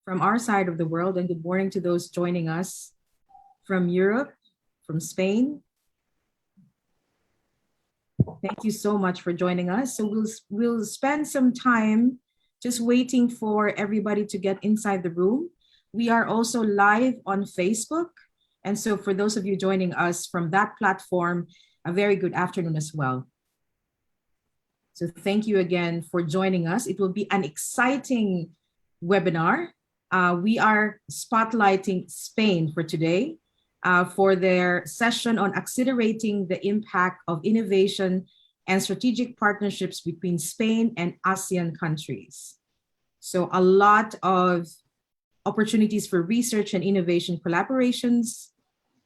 from our side of the world, and good morning to those joining us from Europe, from Spain. Thank you so much for joining us. So we'll spend some time just waiting for everybody to get inside the room. We are also live on Facebook. And so for those of you joining us from that platform, a very good afternoon as well. So thank you again for joining us. It will be an exciting webinar. We are spotlighting Spain for today for their session on accelerating the impact of innovation and strategic partnerships between Spain and ASEAN countries. So a lot of opportunities for research and innovation collaborations.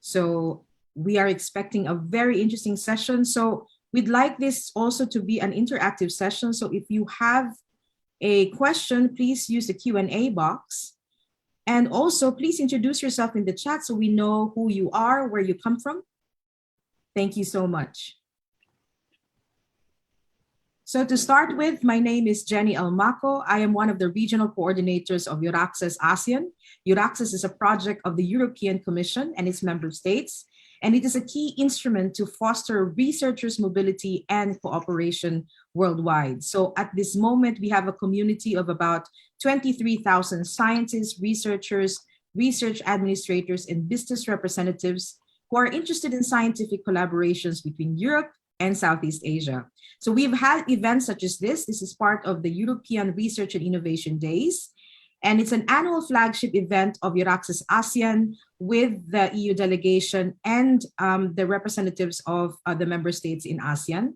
So we are expecting a very interesting session. So we'd like this also to be an interactive session. So if you have a question, please use the Q&A box. And also please introduce yourself in the chat so we know who you are, where you come from. Thank you so much. So to start with, my name is Jenny Almaco. I am one of the regional coordinators of EURAXESS ASEAN. EURAXESS is a project of the European Commission and its member states, and it is a key instrument to foster researchers' mobility and cooperation worldwide. So at this moment, we have a community of about 23,000 scientists, researchers, research administrators, and business representatives who are interested in scientific collaborations between Europe and Southeast Asia. So we've had events such as this. This is part of the European Research and Innovation Days. And it's an annual flagship event of EURAXESS ASEAN with the EU delegation and the representatives of the member states in ASEAN.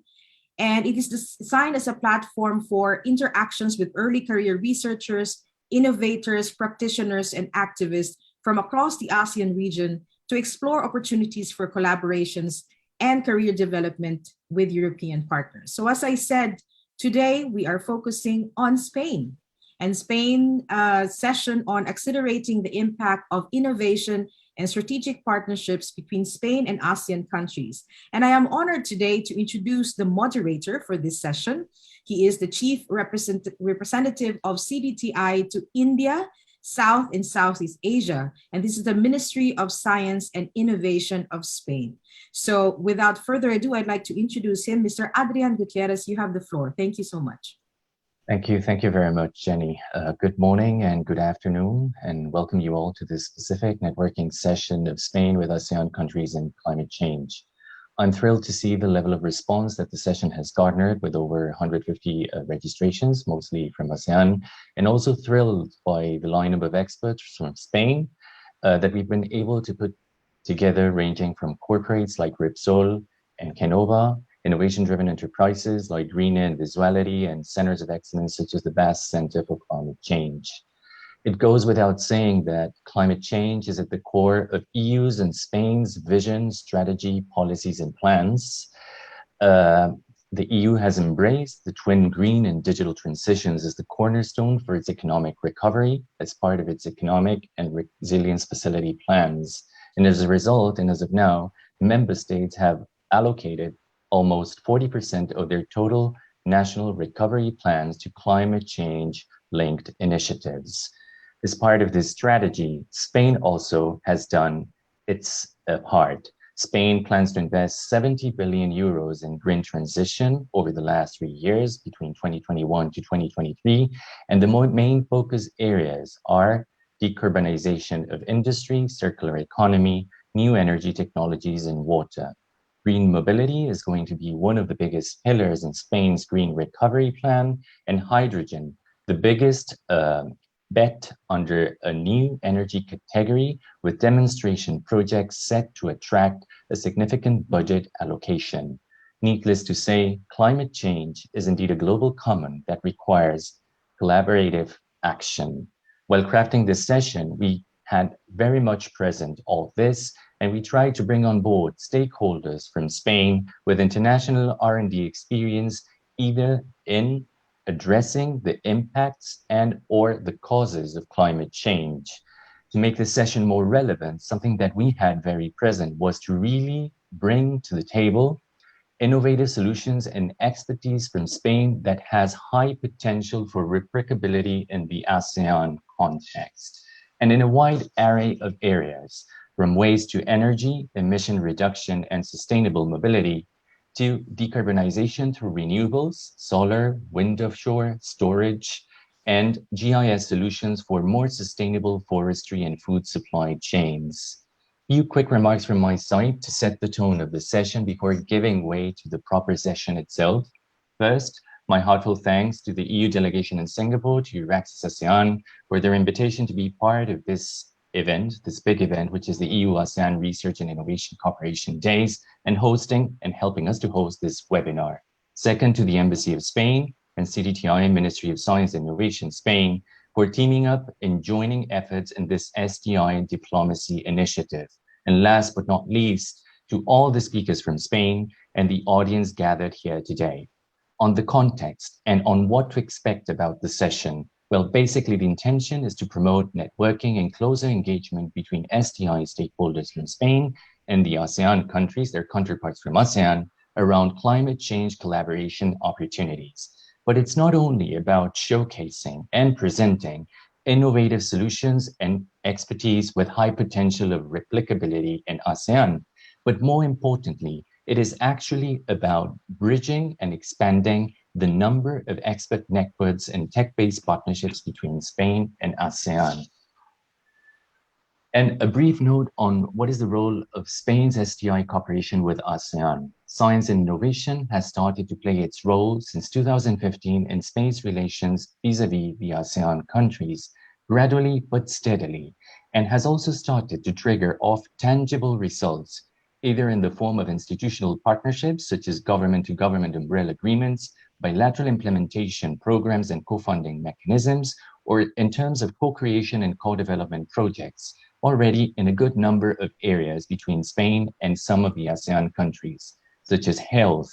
And it is designed as a platform for interactions with early career researchers, innovators, practitioners, and activists from across the ASEAN region to explore opportunities for collaborations and career development with European partners. So as I said, today we are focusing on Spain, and Spain session on accelerating the impact of innovation and strategic partnerships between Spain and ASEAN countries. And I am honored today to introduce the moderator for this session. He is the Chief Representative of CDTI to India, South and Southeast Asia. And this is the Ministry of Science and Innovation of Spain. So without further ado, I'd like to introduce him. Mr. Adrian Gutierrez, you have the floor. Thank you so much. Thank you. Thank you very much, Jenny. Good morning and good afternoon, and welcome you all to this specific networking session of Spain with ASEAN countries and climate change. I'm thrilled to see the level of response that the session has garnered with over 150 registrations, mostly from ASEAN, and also thrilled by the lineup of experts from Spain that we've been able to put together, ranging from corporates like Repsol and Canova, innovation-driven enterprises like Green and Visuality, and centers of excellence such as the Basque Center for Climate Change. It goes without saying that climate change is at the core of EU's and Spain's vision, strategy, policies, and plans. The EU has embraced the twin green and digital transitions as the cornerstone for its economic recovery as part of its economic and resilience facility plans. And as a result, and as of now, member states have allocated almost 40% of their total national recovery plans to climate change-linked initiatives. As part of this strategy, Spain also has done its part. Spain plans to invest 70 billion euros in green transition over the last 3 years, between 2021 to 2023. And the main focus areas are decarbonization of industry, circular economy, new energy technologies, and water. Green mobility is going to be one of the biggest pillars in Spain's green recovery plan, and hydrogen, the biggest bet under a new energy category with demonstration projects set to attract a significant budget allocation. Needless to say, climate change is indeed a global common that requires collaborative action. While crafting this session, we had very much present all this, and we tried to bring on board stakeholders from Spain with international R&D experience, either in addressing the impacts and or the causes of climate change. To make this session more relevant, something that we had very present was to really bring to the table innovative solutions and expertise from Spain that has high potential for replicability in the ASEAN context, and in a wide array of areas, from waste to energy, emission reduction, and sustainable mobility, to decarbonization through renewables, solar, wind offshore, storage, and GIS solutions for more sustainable forestry and food supply chains. Few quick remarks from my side to set the tone of the session before giving way to the proper session itself. First, my heartfelt thanks to the EU delegation in Singapore, to EURAXESS ASEAN, for their invitation to be part of this event, this big event, which is the EU-ASEAN Research and Innovation Cooperation Days, and hosting and helping us to host this webinar. Second, to the Embassy of Spain and CDTI, Ministry of Science and Innovation Spain, for teaming up and joining efforts in this SDI diplomacy initiative. And last but not least, to all the speakers from Spain and the audience gathered here today. On the context and on what to expect about the session, well, basically the intention is to promote networking and closer engagement between SDI stakeholders from Spain and the ASEAN countries, their counterparts from ASEAN, around climate change collaboration opportunities. But it's not only about showcasing and presenting innovative solutions and expertise with high potential of replicability in ASEAN, but more importantly, it is actually about bridging and expanding the number of expert networks and tech-based partnerships between Spain and ASEAN. And a brief note on what is the role of Spain's SDI cooperation with ASEAN. Science and innovation has started to play its role since 2015 in Spain's relations vis-a-vis the ASEAN countries, gradually but steadily, and has also started to trigger off tangible results, either in the form of institutional partnerships such as government-to-government umbrella agreements, bilateral implementation programs and co-funding mechanisms, or in terms of co-creation and co-development projects, already in a good number of areas between Spain and some of the ASEAN countries, such as health,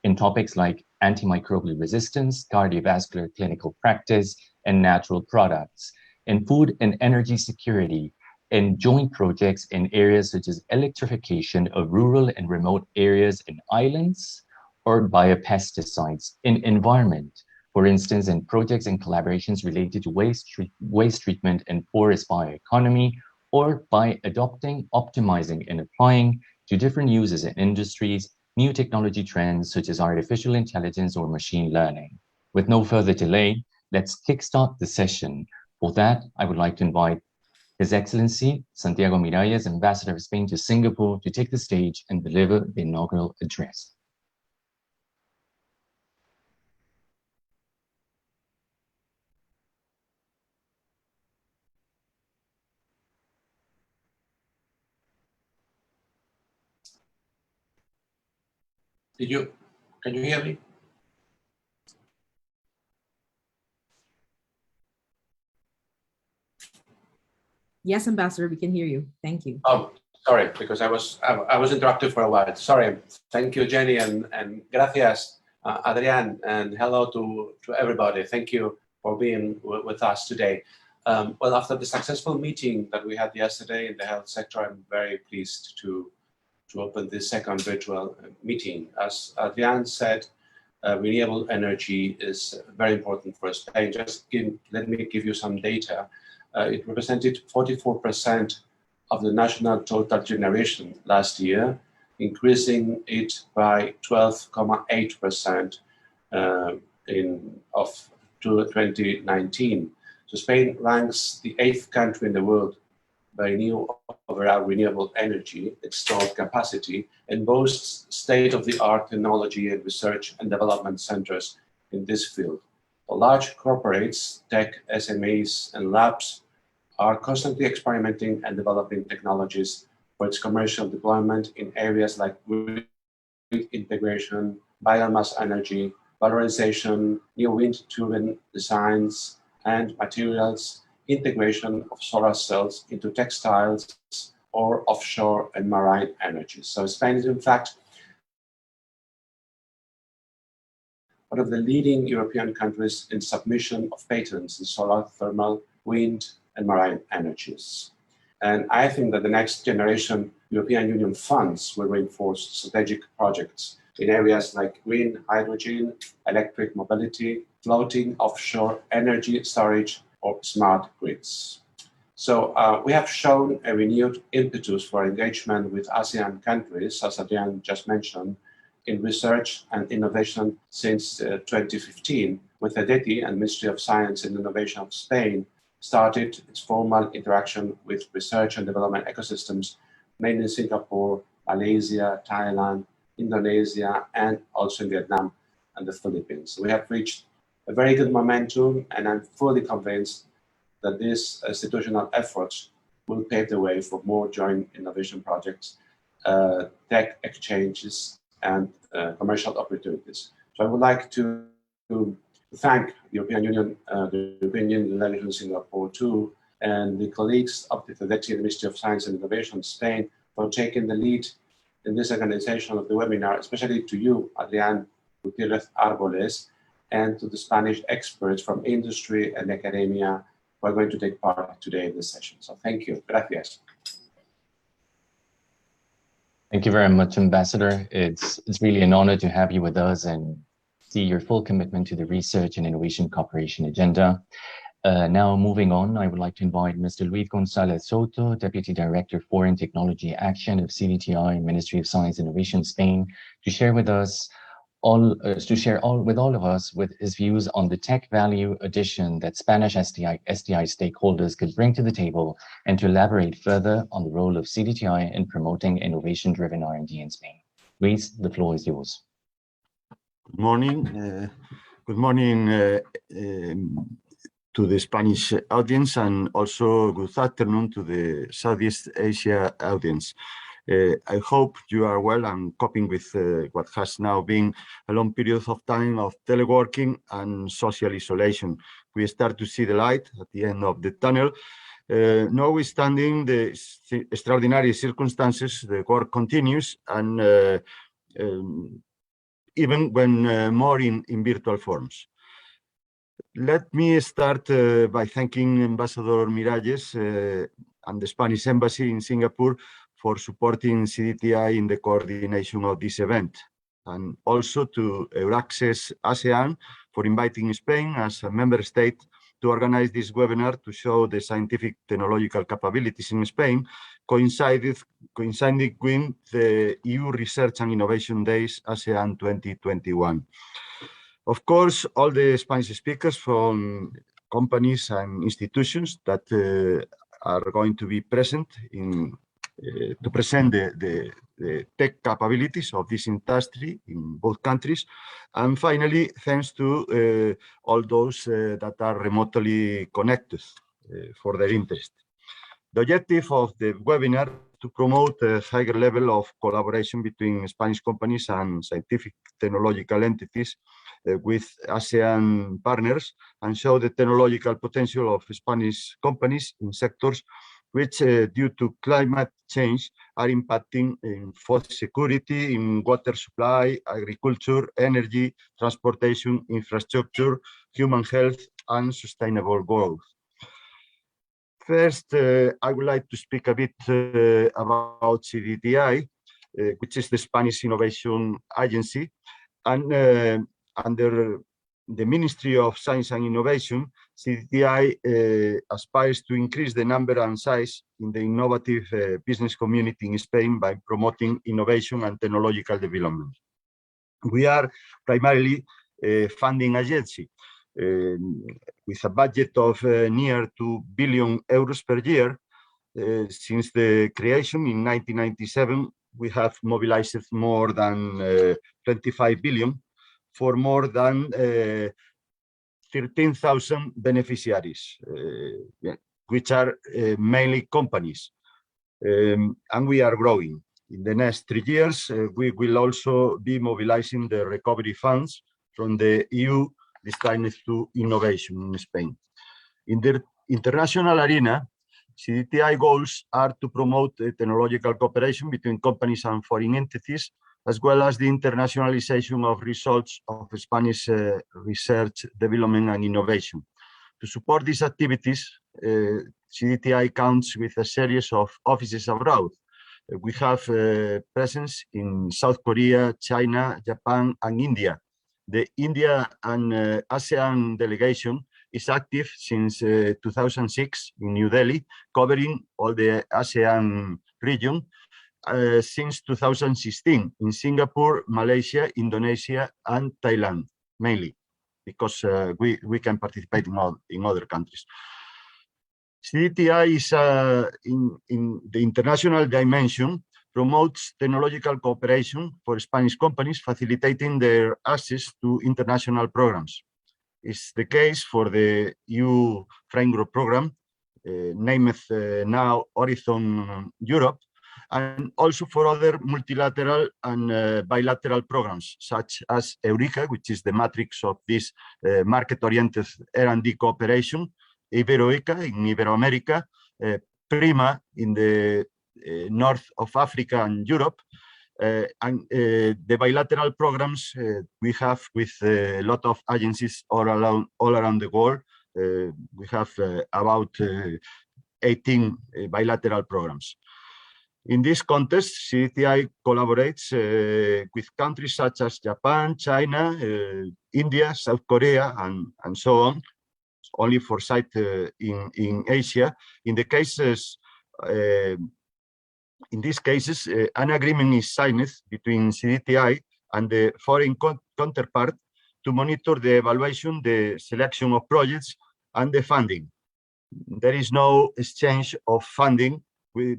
in topics like antimicrobial resistance, cardiovascular clinical practice, and natural products, in food and energy security, in joint projects in areas such as electrification of rural and remote areas and islands, or biopesticides, in environment, for instance, in projects and collaborations related to waste treatment and forest bioeconomy, or by adopting, optimizing, and applying to different uses in industries, new technology trends such as artificial intelligence or machine learning. With no further delay, let's kickstart the session. For that, I would like to invite His Excellency Santiago Miralles, Ambassador of Spain to Singapore, to take the stage and deliver the inaugural address. Can you hear me? Yes, Ambassador, we can hear you. Thank you. Oh, sorry, because I was interrupted for a while. Sorry. Thank you, Jenny, and gracias, Adrian, and hello to everybody. Thank you for being with us today. Well, after the successful meeting that we had yesterday in the health sector, I'm very pleased to open this second virtual meeting. As Adrian said, renewable energy is very important for Spain. Let me give you some data. It represented 44% of the national total generation last year, increasing it by 12.8% of 2019. So Spain ranks the 8th country in the world by overall renewable energy installed capacity, and boasts state-of-the-art technology and research and development centers in this field. The large corporates, tech SMEs, and labs are constantly experimenting and developing technologies for its commercial deployment in areas like grid integration, biomass energy, valorization, new wind turbine designs and materials, integration of solar cells into textiles, or offshore and marine energies. So Spain is, in fact, one of the leading European countries in submission of patents in solar, thermal, wind, and marine energies. And I think that the next generation European Union funds will reinforce strategic projects in areas like green hydrogen, electric mobility, floating offshore energy storage, or smart grids. So we have shown a renewed impetus for engagement with ASEAN countries, as Adrian just mentioned, in research and innovation since 2015, when CDTI and Ministry of Science and Innovation of Spain started its formal interaction with research and development ecosystems, mainly in Singapore, Malaysia, Thailand, Indonesia, and also in Vietnam and the Philippines. We have reached a very good momentum, and I'm fully convinced that these institutional efforts will pave the way for more joint innovation projects, tech exchanges, and commercial opportunities. So I would like to thank the European Union, the European Union delegation in Singapore too, and the colleagues of the CDTI Ministry of Science and Innovation in Spain for taking the lead in this organization of the webinar, especially to you, Adrián Gutiérrez Árboles, and to the Spanish experts from industry and academia who are going to take part today in this session. So thank you. Gracias. Thank you very much, Ambassador. It's really an honor to have you with us and see your full commitment to the research and innovation cooperation agenda. Now moving on, I would like to invite Mr. Luis González Soto, Deputy Director Foreign Technology Action of CDTI, Ministry of Science and Innovation, Spain, to share with us with his views on the tech value addition that Spanish STI stakeholders could bring to the table, and to elaborate further on the role of CDTI in promoting innovation-driven R&D in Spain. Luis, the floor is yours. Good morning. Good morning to the Spanish audience, and also good afternoon to the Southeast Asia audience. I hope you are well and coping with what has now been a long period of time of teleworking and social isolation. We start to see the light at the end of the tunnel. Notwithstanding the extraordinary circumstances, the work continues, and even when more in virtual forms. Let me start by thanking Ambassador Miralles and the Spanish Embassy in Singapore for supporting CDTI in the coordination of this event, and also to EURAXESS ASEAN for inviting Spain as a member state to organize this webinar to show the scientific technological capabilities in Spain, coinciding with the EU Research and Innovation Days ASEAN 2021. Of course, all the Spanish speakers from companies and institutions that are going to be present to present the tech capabilities of this industry in both countries. And finally, thanks to all those that are remotely connected for their interest. The objective of the webinar is to promote a higher level of collaboration between Spanish companies and scientific technological entities with ASEAN partners, and show the technological potential of Spanish companies in sectors which, due to climate change, are impacting in food security, in water supply, agriculture, energy, transportation, infrastructure, human health, and sustainable growth. First, I would like to speak a bit about CDTI, which is the Spanish Innovation Agency, and under the Ministry of Science and Innovation, CDTI aspires to increase the number and size in the innovative business community in Spain by promoting innovation and technological development. We are primarily a funding agency with a budget of near 2 billion euros per year. Since the creation in 1997, we have mobilized more than 25 billion for more than 13,000 beneficiaries, which are mainly companies, and we are growing. In the next 3 years, we will also be mobilizing the recovery funds from the EU destined to innovation in Spain. In the international arena, CDTI goals are to promote technological cooperation between companies and foreign entities, as well as the internationalization of results of Spanish research, development, and innovation. To support these activities, CDTI counts with a series of offices abroad, We have presence in South Korea, China, Japan, and India. The India and ASEAN delegation is active since 2006 in New Delhi, covering all the ASEAN region. Since 2016 in Singapore, Malaysia, Indonesia, and Thailand, mainly, because we can participate in other countries. CDTI is in the international dimension, promotes technological cooperation for Spanish companies, facilitating their access to international programs. It's the case for the EU framework program, named now Horizon Europe, and also for other multilateral and bilateral programs, such as EURECA, which is the matrix of this market-oriented R&D cooperation, Iberoeca in Iberoamerica, Prima in the north of Africa and Europe, and the bilateral programs we have with a lot of agencies all around the world. We have about 18 bilateral programs. In this context, CDTI collaborates with countries such as Japan, China, India, South Korea, and so on, only for sight in Asia. In these cases, an agreement is signed between CDTI and the foreign counterpart to monitor the evaluation, the selection of projects, and the funding. There is no exchange of funding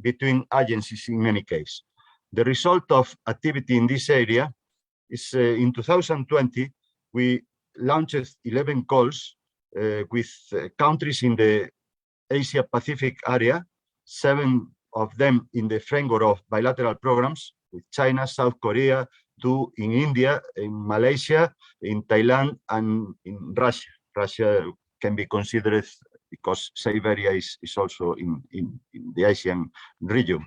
between agencies in any case. The result of activity in this area is in 2020, we launched 11 calls with countries in the Asia Pacific area, 7 of them in the framework of bilateral programs with China, South Korea, 2 in India, in Malaysia, in Thailand, and in Russia. Russia can be considered because Siberia is also in the ASEAN region.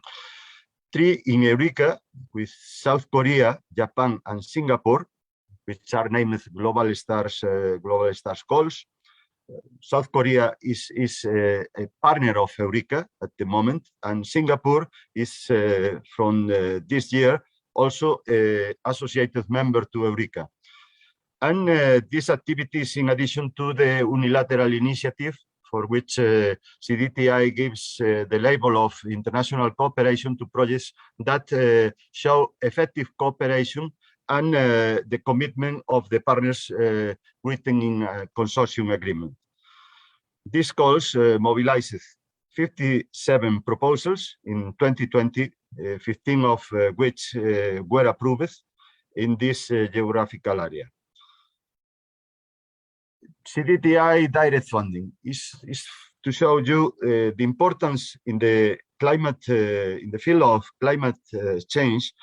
3 in EURECA with South Korea, Japan, and Singapore, which are named Global Stars calls. South Korea is a partner of EURECA at the moment, and Singapore is from this year also an associated member to EURECA. And these activities, in addition to the unilateral initiative, for which CDTI gives the label of international cooperation to projects that show effective cooperation and the commitment of the partners written in a consortium agreement. This calls mobilizes 57 proposals in 2020, 15 of which were approved in this geographical area. CDTI direct funding is to show you the importance in the climate, in the field of climate change.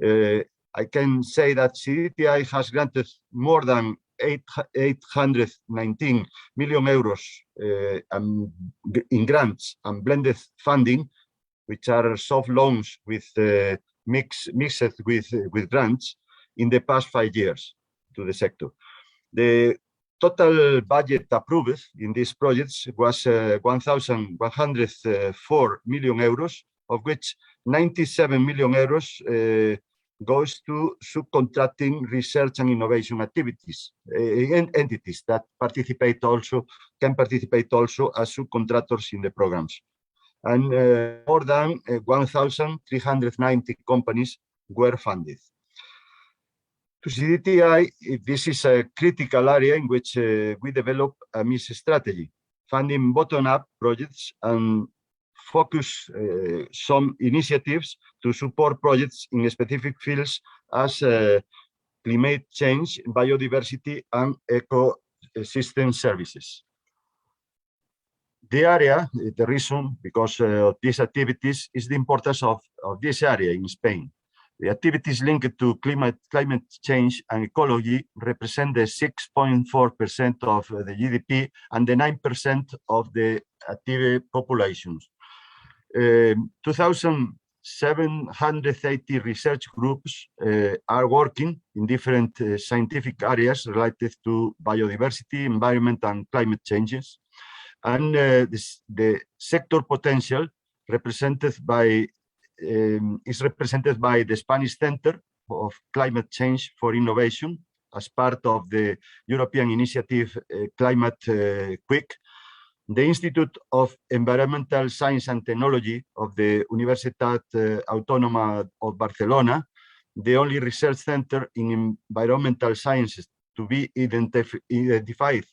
I can say that CDTI has granted more than 819 million euros in grants and blended funding, which are soft loans with mixed with grants in the past 5 years to the sector. The total budget approved in these projects was 1,104 million euros, of which 97 million euros goes to subcontracting research and innovation activities, entities that can participate also as subcontractors in the programs. And more than 1,390 companies were funded. To CDTI, this is a critical area in which we develop a mixed strategy, funding bottom-up projects and focus some initiatives to support projects in specific fields as climate change, biodiversity, and ecosystem services. The area, the reason because of these activities is the importance of this area in Spain. The activities linked to climate change and ecology represent the 6.4% of the GDP and the 9% of the active populations. 2,780 research groups are working in different scientific areas related to biodiversity, environment, and climate changes. And the sector potential represented by is represented by the Spanish Center of Climate Change for Innovation as part of the European initiative Climate Quick, the Institute of Environmental Science and Technology of the Universitat Autònoma of Barcelona, the only research center in environmental sciences to be identified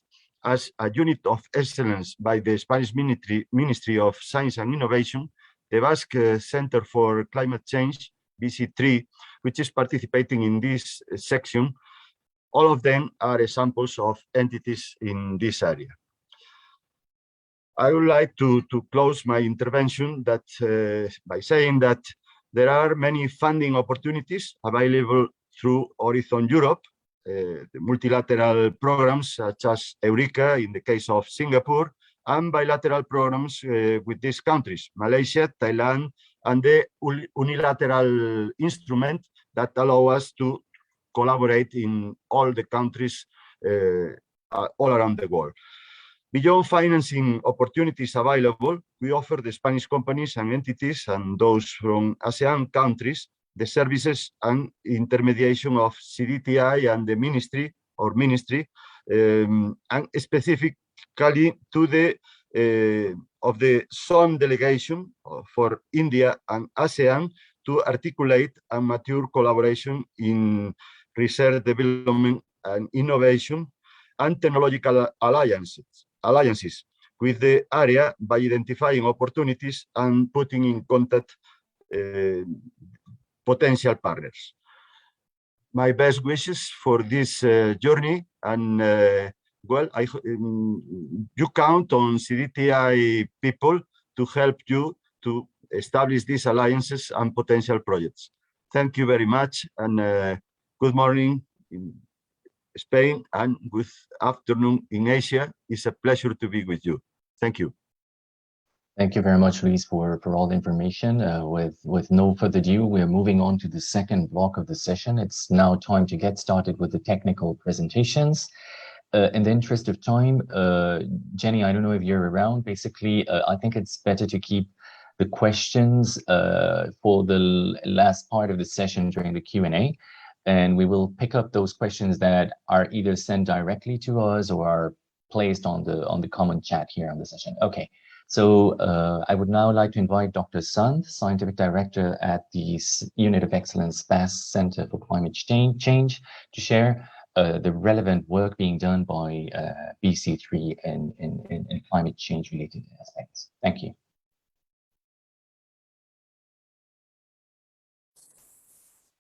as a unit of excellence by the Spanish Ministry of Science and Innovation, the Basque Center for Climate Change, BC3, which is participating in this section. All of them are examples of entities in this area. I would like to close my intervention by saying that there are many funding opportunities available through Horizon Europe, the multilateral programs such as Eureka in the case of Singapore, and bilateral programs with these countries, Malaysia, Thailand, and the unilateral instrument that allow us to collaborate in all the countries all around the world. Beyond financing opportunities available, we offer the Spanish companies and entities and those from ASEAN countries the services and intermediation of CDTI and the ministry, and specifically to the of the SOM delegation for India and ASEAN to articulate and mature collaboration in research, development, and innovation, and technological alliances with the area by identifying opportunities and putting in contact potential partners. My best wishes for this journey, and well, you count on CDTI people to help you to establish these alliances and potential projects. Thank you very much, and good morning in Spain, and good afternoon in Asia. It's a pleasure to be with you. Thank you. Thank you very much, Luis, for all the information. With no further ado, we're moving on to the second block of the session. It's now time to get started with the technical presentations. In the interest of time, Jenny, I don't know if you're around. Basically, I think it's better to keep the questions for the last part of the session during the Q&A. And we will pick up those questions that are either sent directly to us or are placed on the common chat here on the session. Okay. So I would now like to invite Dr. Sant, Scientific Director at the Unit of Excellence Basque Center for Climate Change, to share the relevant work being done by BC3 in climate change related aspects. Thank you.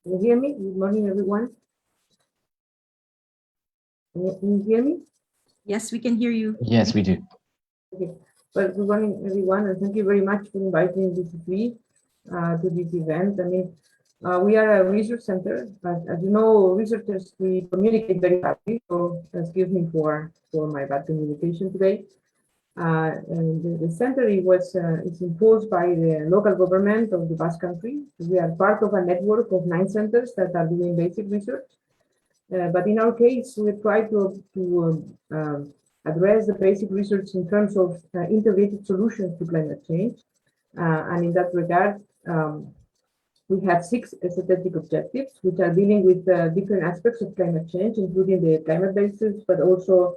Can you hear me? Good morning, everyone. Can you hear me? Yes, we can hear you. Yes, we do. Okay. Well, good morning, everyone, and thank you very much for inviting BC3 to this event. I mean, we are a research center, but as you know, researchers, we communicate very badly, so excuse me for my bad communication today. And the center is imposed by the local government of the Basque Country. We are part of a network of 9 centers that are doing basic research. But in our case, we try to address the basic research in terms of integrated solutions to climate change. And in that regard, we have 6 strategic objectives, which are dealing with different aspects of climate change, including the climate basis, but also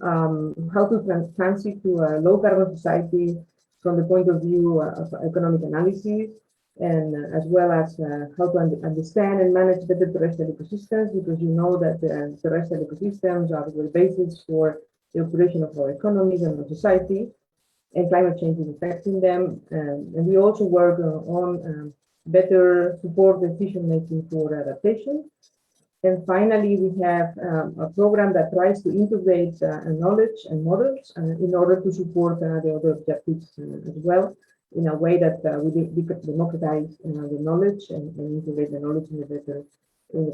how to transit to a low carbon society from the point of view of economic analysis, and as well as how to understand and manage better terrestrial ecosystems, because you know that terrestrial ecosystems are the basis for the operation of our economies and our society, and climate change is affecting them. And we also work on better support decision-making for adaptation. And finally, we have a program that tries to integrate knowledge and models in order to support the other objectives as well, in a way that we democratize the knowledge and integrate the knowledge in the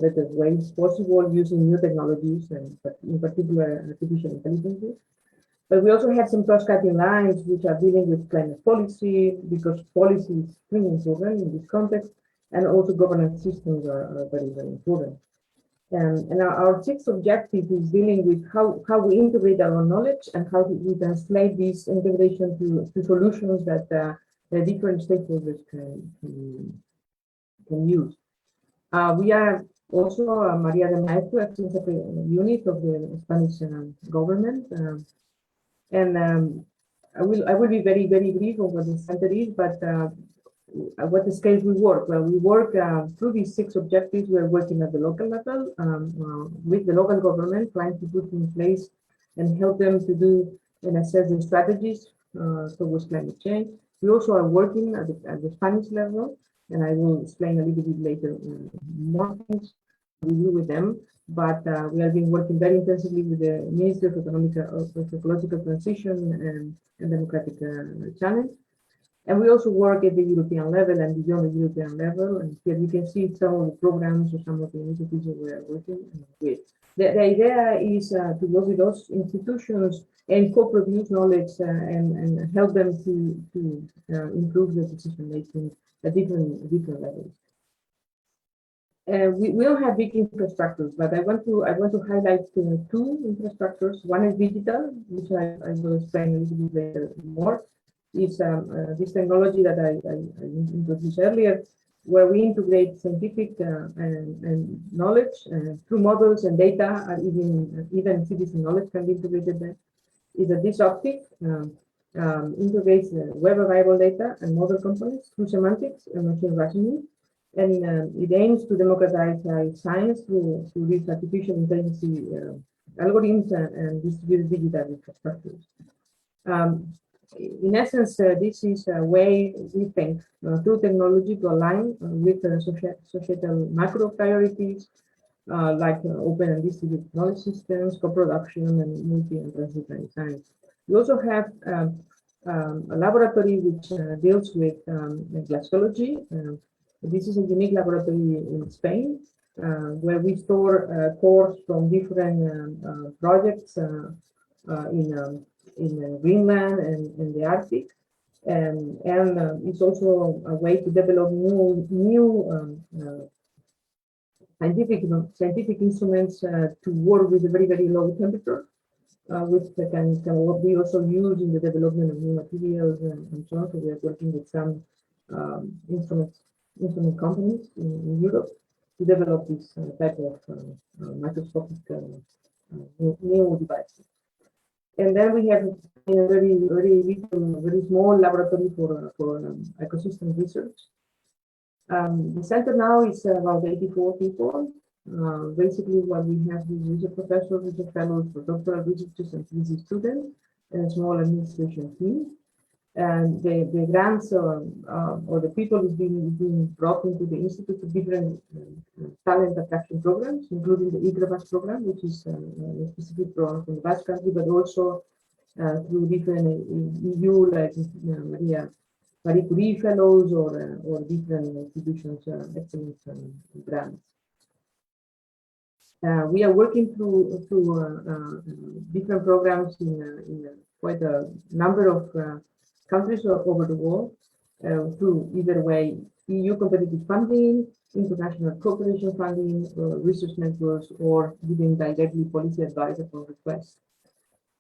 better ways possible, using new technologies, and in particular artificial intelligence. But we also have some cross-cutting lines which are dealing with climate policy, because policy is extremely important in this context, and also governance systems are very, very important. And our 6th objective is dealing with how we integrate our knowledge and how we translate this integration to solutions that that different stakeholders can use. We are also Maria de Maestro, acting as a unit of the Spanish government, and I will be very brief on what the center is, but what the scale we work. Well, we work through these 6 objectives. We're working at the local level with the local government, trying to put in place and help them to do and assess the strategies towards climate change. We also are working at the Spanish level, and I will explain a little bit later more things we do with them. But we have been working very intensively with the Ministry of Ecological Transition and Democratic Challenge. And we also work at the European level and beyond the European level. And here you can see some of the programs or some of the initiatives that we are working with. The idea is to work with those institutions and co-produce knowledge and help them to improve the decision making at different levels. We don't have big infrastructures, but I want to highlight 2 infrastructures. One is digital, which I will explain a little bit later more. Is this technology that I introduced earlier, where we integrate scientific and knowledge through models and data, and even citizen knowledge can be integrated there. Is a disruptive, integrates web available data and model components through semantics and machine reasoning, and it aims to democratize science through these artificial intelligence algorithms and distributed digital infrastructures. In essence, this is a way we think through technology to align with societal macro priorities like open and distributed knowledge systems, co-production, and multi and transdisciplinary science. We also have a laboratory which deals with glassology. This is a unique laboratory in Spain where we store cores from different projects in Greenland and in the Arctic, and it's also a way to develop new scientific instruments to work with a very low temperature, which can be also used in the development of new materials and so on. So we are working with some instrument companies in Europe to develop this type of microscopic new devices. And then we have a very small laboratory for ecosystem research. The center now is about 84 people. Basically, what we have is research professors, research fellows, doctoral researchers, and PhD students, and a small administration team. And the grants or the people is being brought into the institute to different talent attraction programs, including the EURAXESS program, which is a specific program from the Basque Country, but also through different EU, like Marie Curie fellows or different institutions, excellence grants. We are working through different programs in quite a number of countries over the world through either way EU competitive funding, international cooperation funding, research networks, or giving directly policy advice upon request.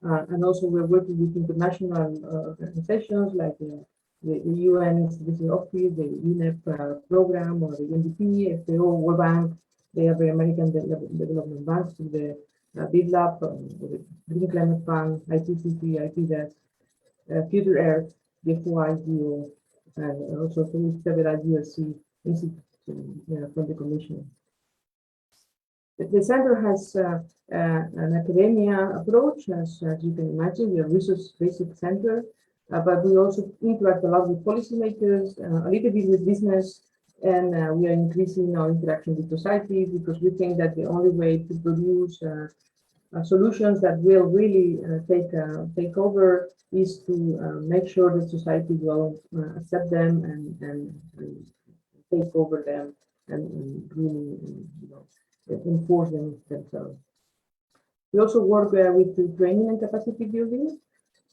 And also we're working with international organizations like the UN Institute Office, the UNEP program, or the UNDP, FAO, World Bank. They have the American Development Bank, through the BidLab, the Green Climate Fund, IPCC, IPDES, Future Earth, the FOI, and also through several GRC institutes from the Commission. The center has an academia approach, as you can imagine. We are a research-basic center, but we also interact a lot with policymakers, a little bit with business, and we are increasing our interaction with society, because we think that the only way to produce solutions that will really take over is to make sure that society will accept them and take over them and really enforce them themselves. We also work with training and capacity building,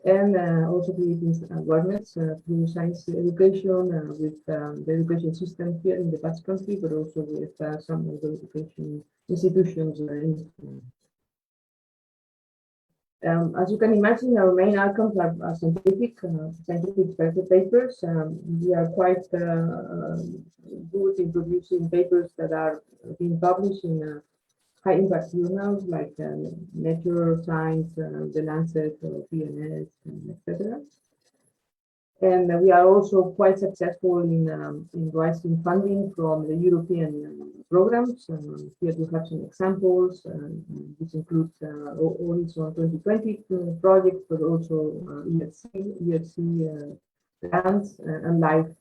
and also creating awareness through science education with the education system here in the Basque Country, but also with some of the education institutions. As you can imagine, our main outcomes are scientific papers. We are quite good in producing papers that are being published in high impact journals like Nature, Science, The Lancet, PNS, etc. And we are also quite successful in raising funding from the European programs. Here we have some examples. This includes Horizon 2020 projects, but also ERC grants and LIFE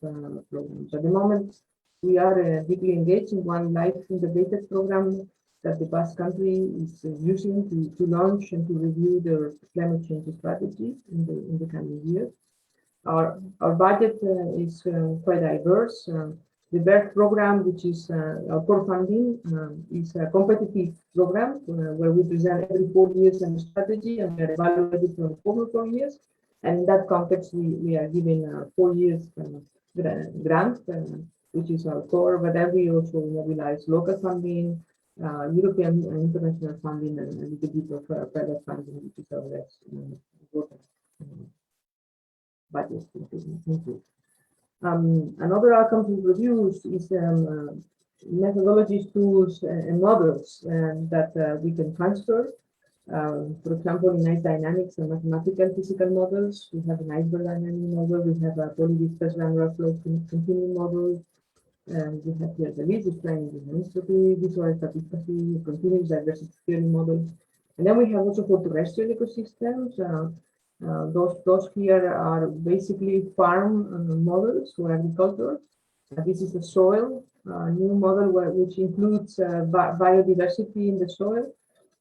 programs. At the moment, we are deeply engaged in one LIFE integrated program that the Basque country is using to launch and to review their climate change strategy in the coming years. Our budget is quite diverse. The BERT program, which is our core funding, is a competitive program where we present every 4 years a strategy and we are evaluated for 4 years. And in that context, we are given 4 years grant, which is our core, but then we also mobilize local funding, European and international funding, and a little bit of private funding, which is our less important budget. Another outcome we produce is methodologies, tools, and models that we can transfer. For example, in ice dynamics and mathematical physical models, we have an iceberg dynamic model, we have a polyviscous granular flow continuum model, and we have here the lead displaying the entropy, visual statistics, continuous diversity theory model. And then we have also for terrestrial ecosystems. Those here are basically farm models for agriculture. This is the soil new model which includes biodiversity in the soil.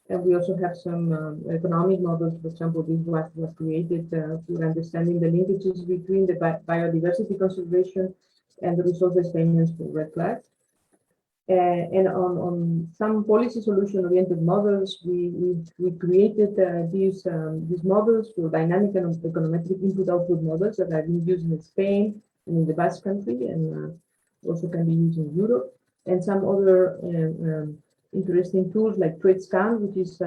And we also have some economic models. For example, this was created for understanding the linkages between the biodiversity conservation and the resource payments for red flags. And on some policy solution-oriented models, we created these models for dynamic and econometric input-output models that are being used in Spain and in the Basque country, and also can be used in Europe. And some other interesting tools like TradeScan, which is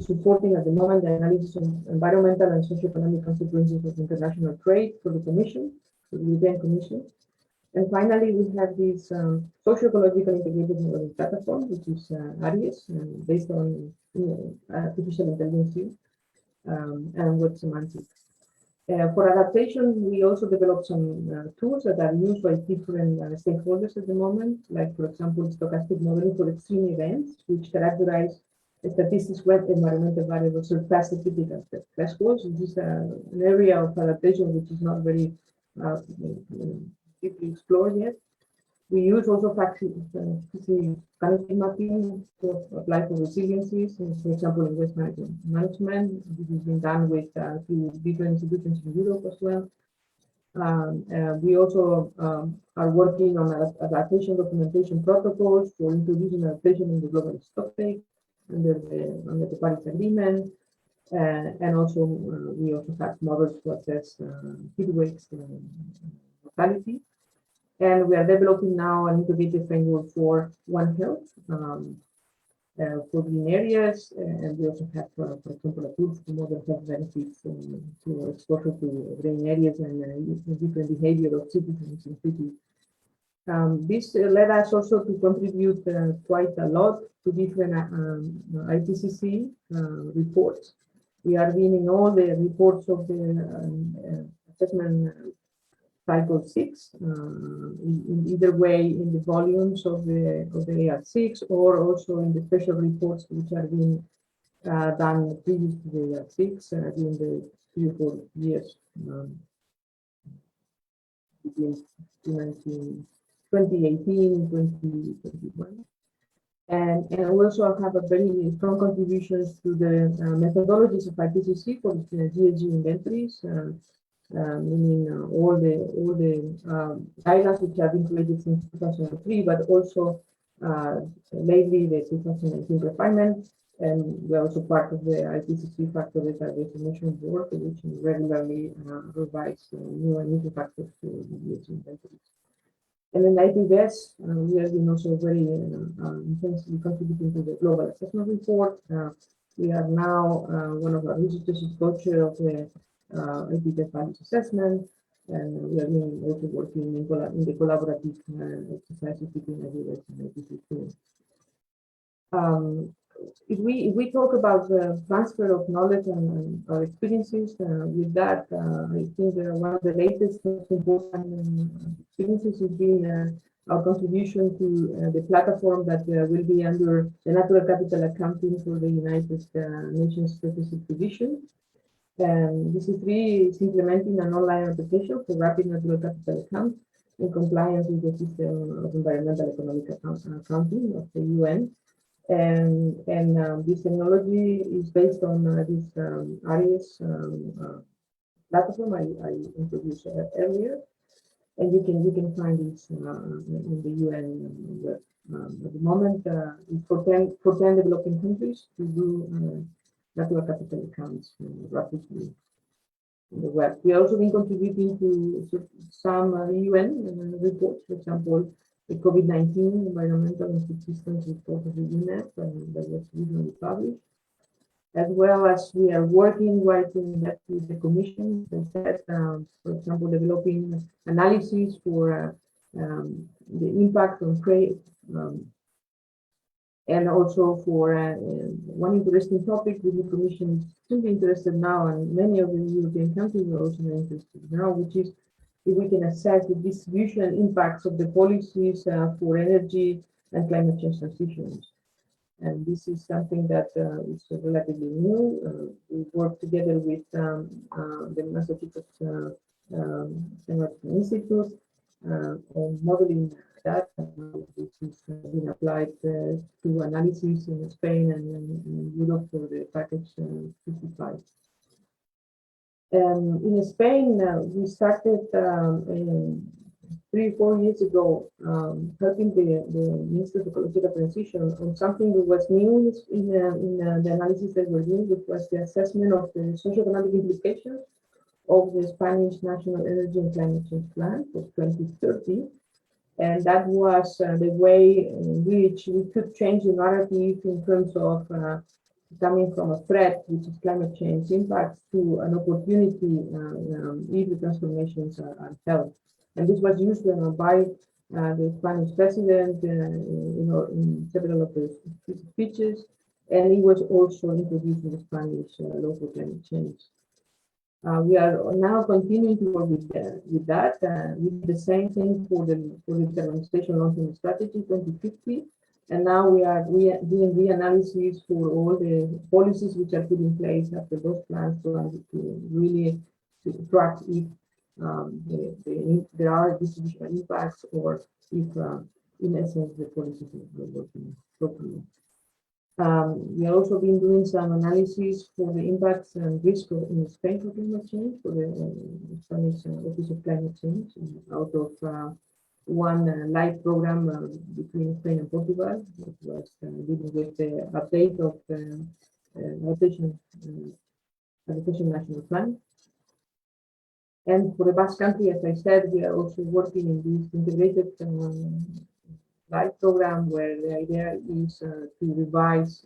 supporting at the moment the analysis of environmental and socioeconomic consequences of international trade for the Commission, for the European Commission. And finally, we have this socio-ecological integrated modeling platform, which is ARIES, based on artificial intelligence and web semantics. For adaptation, we also developed some tools that are used by different stakeholders at the moment, like, for example, stochastic modeling for extreme events, which characterize statistics where environmental variables surpass the critical thresholds. This is an area of adaptation which is not very deeply explored yet. We use also mapping to apply for resiliencies, for example, in waste management. This has been done with through different institutions in Europe as well. We also are working on adaptation documentation protocols for introducing adaptation in the global stocktake under the Paris Agreement. And also, we also have models to assess heat waves and mortality. And we are developing now an integrated framework for One Health for green areas. And we also have, for example, a tool to model health benefits to exposure to green areas and different behavior of citizens in cities. This led us also to contribute quite a lot to different IPCC reports. We are in all the reports of the assessment cycle 6, in either way in the volumes of the AR6 or also in the special reports which are being done previous to the AR6 during the 3 or 4 years between 2018 and 2021. And we also have a very strong contributions to the methodologies of IPCC for the GHG inventories. Meaning all the guidelines which have been created since 2003, but also lately the 2019 refinement, and we're also part of the IPCC factor data definition board, which regularly revise new and new factors to the inventories. And then IPVS, we have been also very intensely contributing to the global assessment report. We are now one of our researchers is co-chair of the EPTEF values assessment, and we are also working in the collaborative exercises between AWS and IPCC. If we talk about the transfer of knowledge and our experiences, with that, I think one of the latest most important experiences has been our contribution to the platform that will be under the natural capital accounting for the United Nations Strategic Division. This is implementing an online application for rapid natural capital account in compliance with the system of environmental economic accounting of the UN. This technology is based on this áreas platform I introduced earlier, and you can find this in the UN web. At the moment, it's for 10 developing countries to do natural capital accounts rapidly in the web. We have also been contributing to some UN reports, for example, the COVID-19 environmental and food systems report of the UNEP that was recently published, as well as we are working right in that with the Commission, for example, developing analysis for the impact on trade, and also for one interesting topic that the Commission is extremely interested now, and many of the European countries are also interested now, which is if we can assess the distribution and impacts of the policies for energy and climate change transitions. And this is something that is relatively new. We work together with the Massachusetts Institute on modeling that. This is been applied to analysis in Spain and in Europe for the package 55. In Spain, we started 3 or 4 years ago helping the Minister of Ecological Transition on something that was new in the analysis that we're doing, which was the assessment of the socioeconomic implications of the Spanish National Energy and Climate Change Plan for 2030. And that was the way in which we could change the narrative in terms of coming from a threat, which is climate change impacts, to an opportunity if the transformations are held. And this was used by the Spanish president in several of the speeches, and it was also introduced in the Spanish law for climate change. We are now continuing to work with that. We did the same thing for the decarbonization long-term strategy 2050. And now we are doing reanalysis for all the policies which are put in place after those plans to really track if there are distributional impacts or if, in essence, the policies are working properly. We have also been doing some analysis for the impacts and risk in Spain for climate change, for the Spanish Office of Climate Change, out of one live program between Spain and Portugal, that was dealing with the update of the adaptation national plan. And for the Basque Country, as I said, we are also working in this integrated live program where the idea is to revise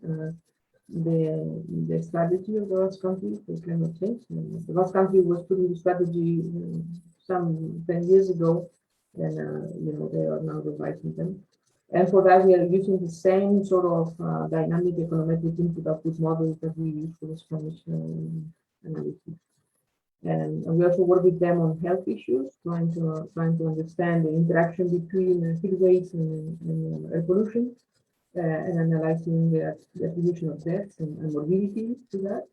the strategy of the Basque Country for climate change. And the Basque Country was putting the strategy some 10 years ago, and they are now revising them. And for that, we are using the same sort of dynamic econometric input-output model that we use for the Spanish analysis. And we also work with them on health issues, trying to understand the interaction between heat waves and air pollution, and analyzing the attribution of deaths and morbidity to that.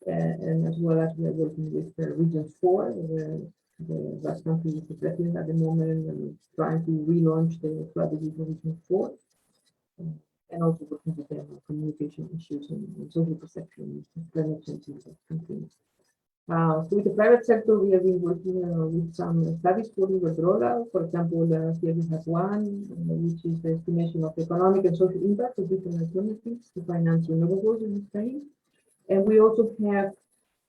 And as well as we are working with Region 4, the Basque Country is the president at the moment, and trying to relaunch the strategy for Region 4. And also working with them on communication issues and social perception of climate change in the country. So with the private sector, we have been working with some studies for Iberdrola. For example, here we have one, which is the estimation of economic and social impact of different alternatives to finance renewables in Spain. And we also have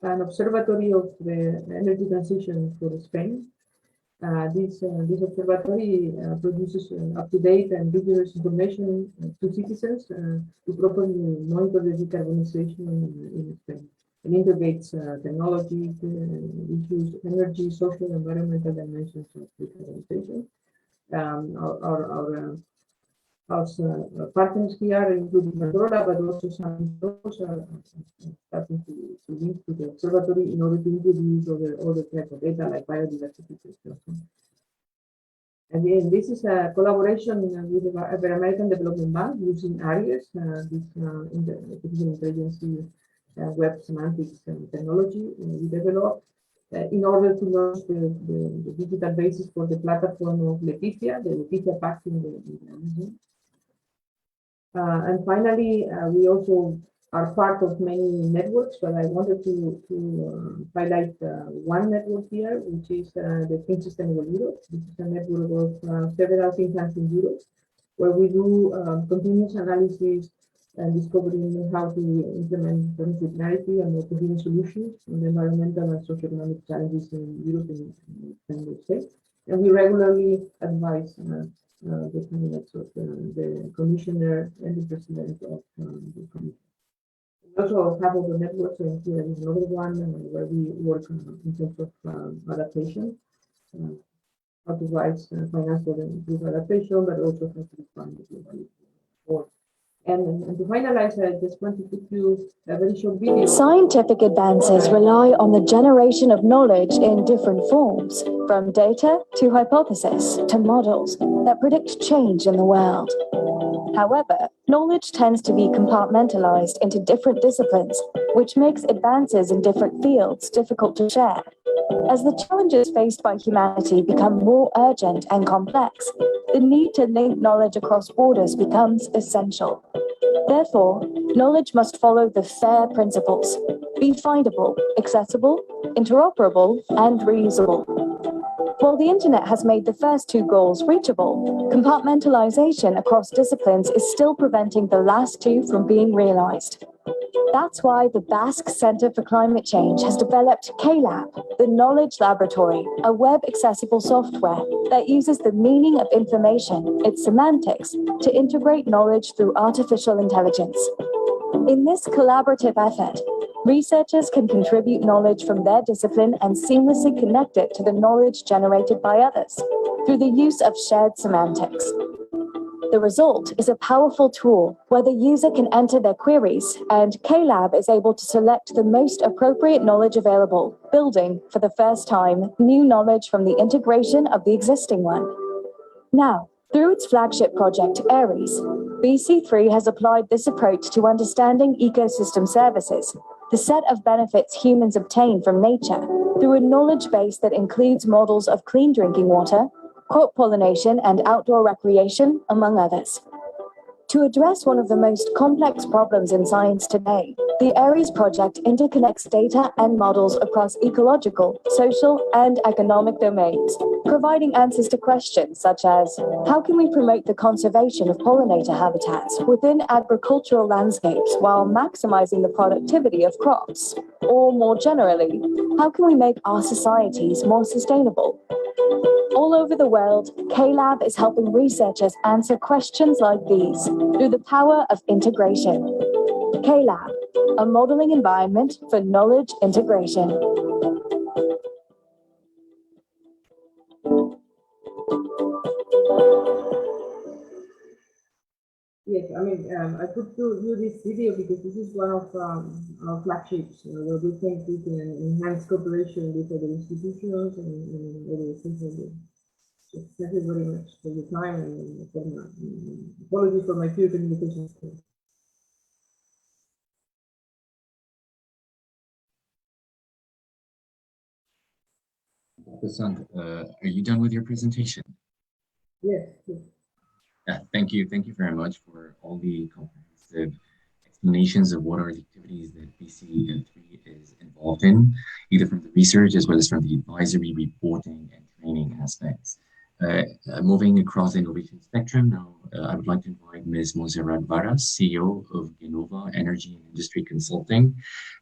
an observatory of the energy transition for Spain. This observatory produces up-to-date and rigorous information to citizens to properly monitor the decarbonization in Spain, and integrates technology issues, energy, social, environmental dimensions of decarbonization. Our partners here, including Andorra, but also some are starting to link to the observatory in order to introduce other types of data like biodiversity. Again, this is a collaboration with the American Development Bank using ARIES, this artificial intelligence web semantics technology we developed in order to launch the digital basis for the platform of Leticia, the Leticia Pact in the Amazon. And finally, we also are part of many networks, but I wanted to highlight one network here, which is the Think Sustainable Europe. This is a network of several think tanks in Europe, where we do continuous analysis and discovering how to implement transdisciplinarity and more coherent solutions in the environmental and socioeconomic challenges in Europe and member states. And we regularly advise the candidates of the commissioner and the president of the commission. We also have other networks, and here is another one where we work in terms of adaptation, how to rise finance for the improve adaptation, but also how to respond to global war. And to finalize, I just want to give you a very short video. Scientific advances rely on the generation of knowledge in different forms, from data to hypothesis to models that predict change in the world. However, knowledge tends to be compartmentalized into different disciplines, which makes advances in different fields difficult to share. As the challenges faced by humanity become more urgent and complex, the need to link knowledge across borders becomes essential. Therefore, knowledge must follow the FAIR principles: be findable, accessible, interoperable, and reusable. While the internet has made the first two goals reachable, compartmentalization across disciplines is still preventing the last two from being realized. That's why the Basque Center for Climate Change has developed KLab, the Knowledge Laboratory, a web-accessible software that uses the meaning of information, its semantics, to integrate knowledge through artificial intelligence. In this collaborative effort, researchers can contribute knowledge from their discipline and seamlessly connect it to the knowledge generated by others through the use of shared semantics. The result is a powerful tool where the user can enter their queries, and KLab is able to select the most appropriate knowledge available, building, for the first time, new knowledge from the integration of the existing one. Now, through its flagship project, ARES, BC3 has applied this approach to understanding ecosystem services, the set of benefits humans obtain from nature, through a knowledge base that includes models of clean drinking water, crop pollination, and outdoor recreation, among others. To address one of the most complex problems in science today, the ARES project interconnects data and models across ecological, social, and economic domains, providing answers to questions such as, how can we promote the conservation of pollinator habitats within agricultural landscapes while maximizing the productivity of crops? Or more generally, how can we make our societies more sustainable? All over the world, KLab is helping researchers answer questions like these through the power of integration. KLab, a modeling environment for knowledge integration. Yes, I mean, I put to you this video because this is one of our flagships, where we think we can enhance cooperation with other institutions and other things. So thank you very much for your time, and apologies for my poor communication skills. Are you done with your presentation? Yes. Yes. Yeah, thank you. Thank you very much for all the comprehensive explanations of what are the activities that BC3 is involved in, either from the research as well as from the advisory, reporting, and training aspects. Moving across the innovation spectrum now, I would like to invite Ms. Montserrat Varas, CEO of Genova Energy and Industry Consulting,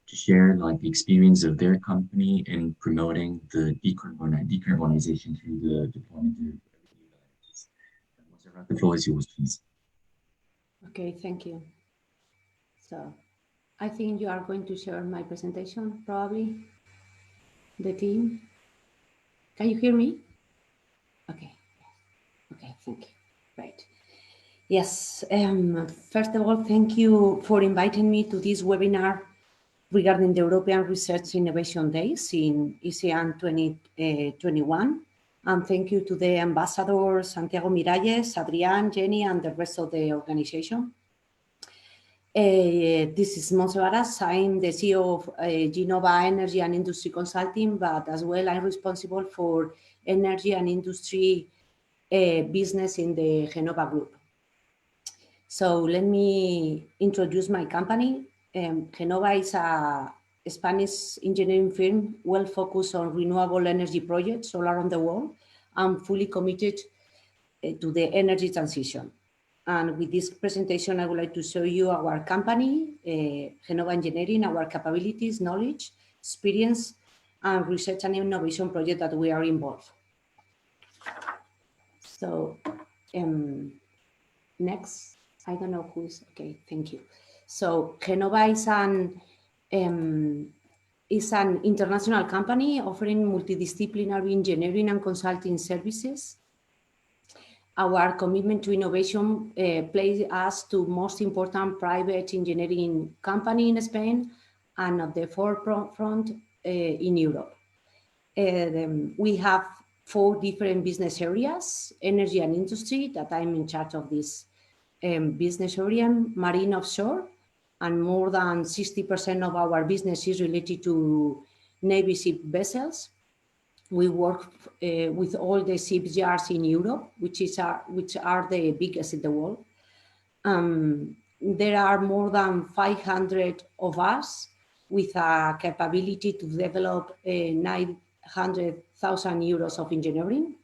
to share the experience of their company in promoting the decarbonization through the deployment of renewable energies. Montserrat, the floor is yours, please. Okay, thank you. So I think you are going to share my presentation, probably, the team. Can you hear me? Okay. Okay, thank you. Right. Yes, first of all, thank you for inviting me to this webinar regarding the European Research Innovation Days in ASEAN 2021. And thank you to the ambassador Santiago Miralles, Adrián, Jenny, and the rest of the organization. This is Montserrat Varas. I'm the CEO of Genova Energy and Industry Consulting, but as well I'm responsible for energy and industry business in the Genova Group. So let me introduce my company. Genova is a Spanish engineering firm well focused on renewable energy projects all around the world and fully committed to the energy transition. And with this presentation, I would like to show you our company, Genova Engineering, our capabilities, knowledge, experience, and research and innovation project that we are involved. So next, I don't know who's, okay, thank you. So Genova is an international company offering multidisciplinary engineering and consulting services. Our commitment to innovation places us to most important private engineering company in Spain and at the forefront in Europe. We have 4 different business areas: energy and industry, that I'm in charge of this business area, marine offshore, and more than 60% of our business is related to Navy ship vessels. We work with all the shipyards in Europe, which are the biggest in the world. There are more than 500 of us with a capability to develop 900,000 euros of engineering.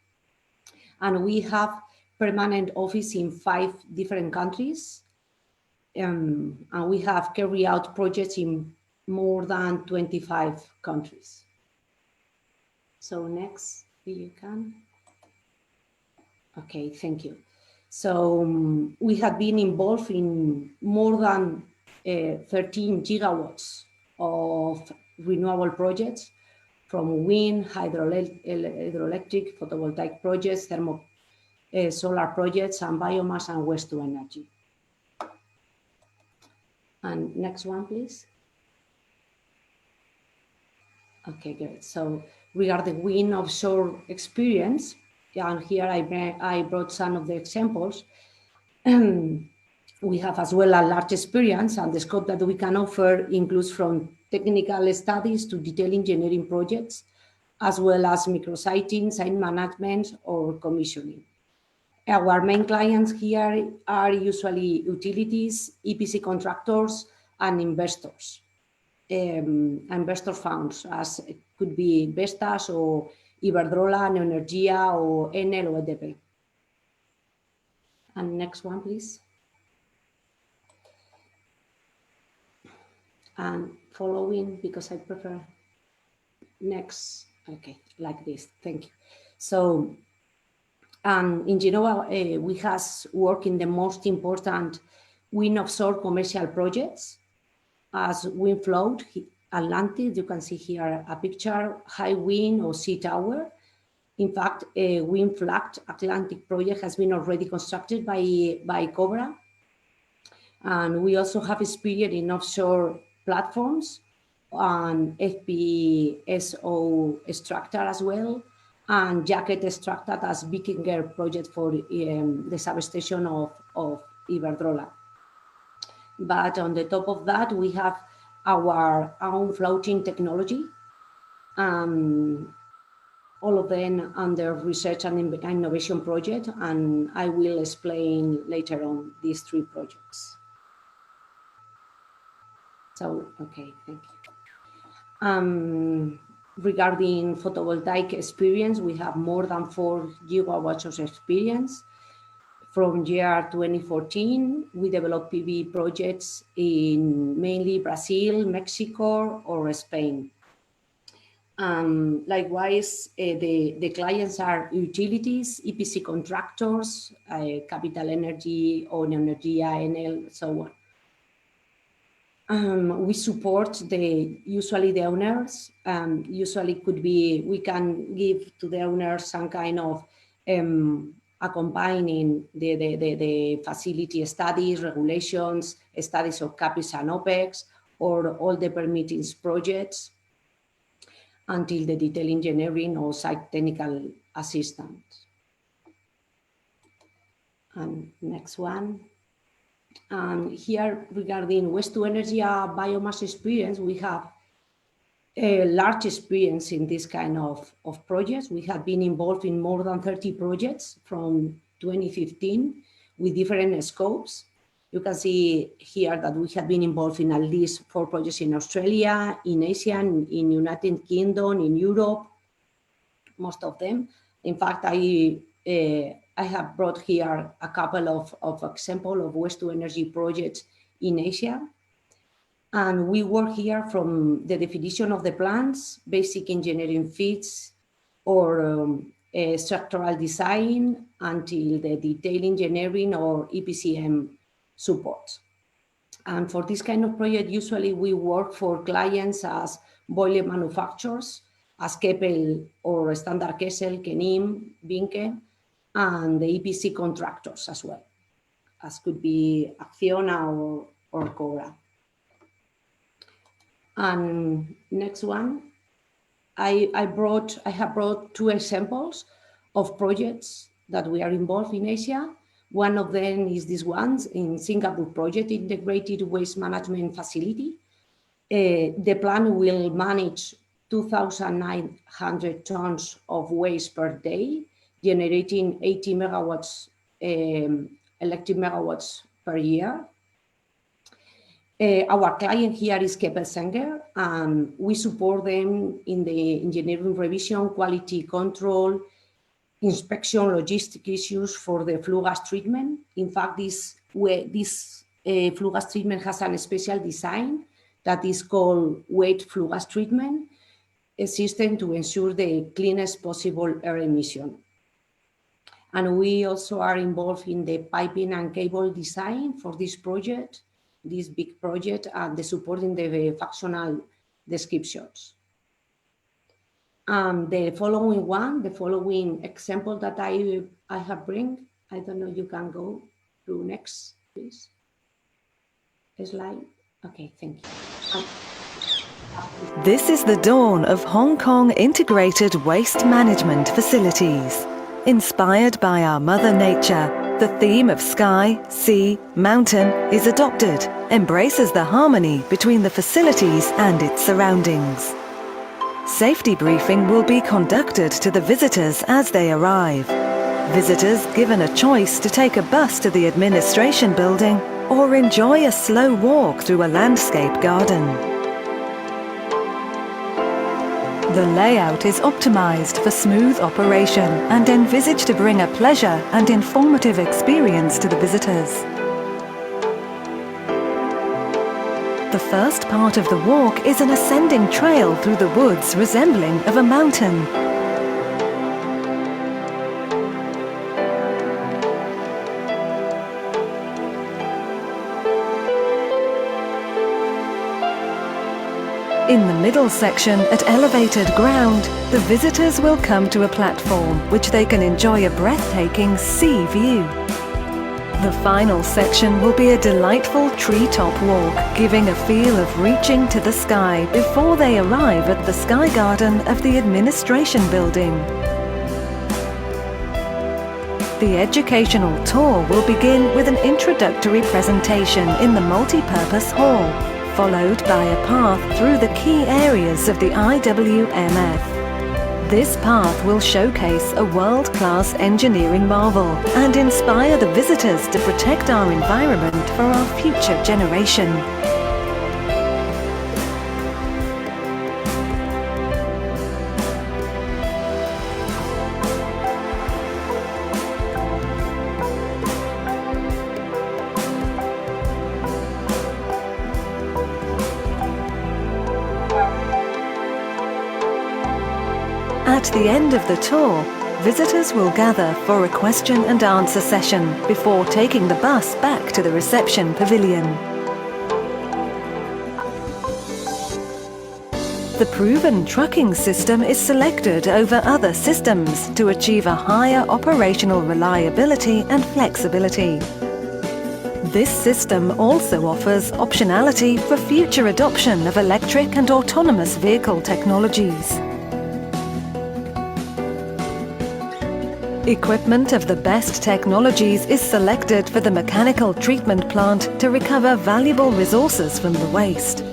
And we have permanent office in 5 different countries. And we have carried out projects in more than 25 countries. So next, if you can. Okay, thank you. So we have been involved in more than 13 gigawatts of renewable projects, from wind, hydroelectric, photovoltaic projects, solar projects, and biomass and waste to energy. And next one, please. Okay, great. So regarding wind offshore experience, and here I brought some of the examples. We have as well a large experience, and the scope that we can offer includes from technical studies to detailed engineering projects, as well as micrositing, site management, or commissioning. Our main clients here are usually utilities, EPC contractors, and investors. Investor funds, as it could be Vestas or Iberdrola, Energía, or Enel or EDP. And next one, please. And following, because I prefer next. Okay, like this. Thank you. So, in Genova, we have worked in the most important wind offshore commercial projects, as wind float, Atlantic. You can see here a picture, high wind or sea tower. In fact, a wind flagged Atlantic project has been already constructed by Cobra. And we also have experience in offshore platforms and FPSO structure as well, and jacket structure as Vikinger project for the substation of Iberdrola. But on the top of that, we have our own floating technology, all of them under research and innovation project, and I will explain later on these 3 projects. So, okay, thank you. regarding photovoltaic experience, we have more than 4 gigawatts of experience. From year 2014, we developed PV projects in mainly Brazil, Mexico, or Spain. Likewise, the clients are utilities, EPC contractors, Capital Energy, or Energía, Enel, so on. We support usually the owners. Usually could be, we can give to the owners some kind of accompanying the facility studies, regulations, studies of CAPEX and OPEX, or all the permitting projects, until the detail engineering or site technical assistance. And next one. Here, regarding waste-to-energy biomass experience, we have a large experience in this kind of projects. We have been involved in more than 30 projects from 2015 with different scopes. You can see here that we have been involved in at least 4 projects in Australia, in Asia, in United Kingdom, in Europe, most of them. In fact, I have brought here a couple of examples of waste-to-energy projects in Asia. And we work here from the definition of the plans, basic engineering feats, or structural design, until the detail engineering or EPCM support. And for this kind of project, usually we work for clients as boiler manufacturers, as Keppel or Standard Kessel, Kenim, Vinke, and the EPC contractors as well, as could be Acciona or Cobra. And next one, I have brought 2 examples of projects that we are involved in Asia. One of them is this one in Singapur project, integrated waste management facility. The plant will manage 2,900 tons of waste per day, generating 80 megawatts, electric megawatts per year. Our client here is Keppel Senger, and we support them in the engineering revision, quality control, inspection, logistic issues for the flue gas treatment. In fact, this flue gas treatment has a special design that is called wet flue gas treatment, a system to ensure the cleanest possible air emission. And we also are involved in the piping and cable design for this project, this big project, and the support in the functional descriptions. The following example that I have bring, I don't know, you can go to next, please. Slide. Okay, thank you. This is the dawn of Hong Kong integrated waste management facilities. Inspired by our Mother Nature, the theme of sky, sea, mountain is adopted, embraces the harmony between the facilities and its surroundings. Safety briefing will be conducted to the visitors as they arrive. Visitors given a choice to take a bus to the administration building or enjoy a slow walk through a landscape garden. The layout is optimized for smooth operation and envisaged to bring a pleasure and informative experience to the visitors. The first part of the walk is an ascending trail through the woods resembling of a mountain. In the middle section, at elevated ground, the visitors will come to a platform which they can enjoy a breathtaking sea view. The final section will be a delightful treetop walk, giving a feel of reaching to the sky before they arrive at the Sky Garden of the administration building. The educational tour will begin with an introductory presentation in the multi-purpose hall, followed by a path through the key areas of the IWMF. This path will showcase a world-class engineering marvel and inspire the visitors to protect our environment for our future generation. At the end of the tour, visitors will gather for a question and answer session before taking the bus back to the reception pavilion. The proven trucking system is selected over other systems to achieve a higher operational reliability and flexibility. This system also offers optionality for future adoption of electric and autonomous vehicle technologies. Equipment of the best technologies is selected for the mechanical treatment plant to recover valuable resources from the waste.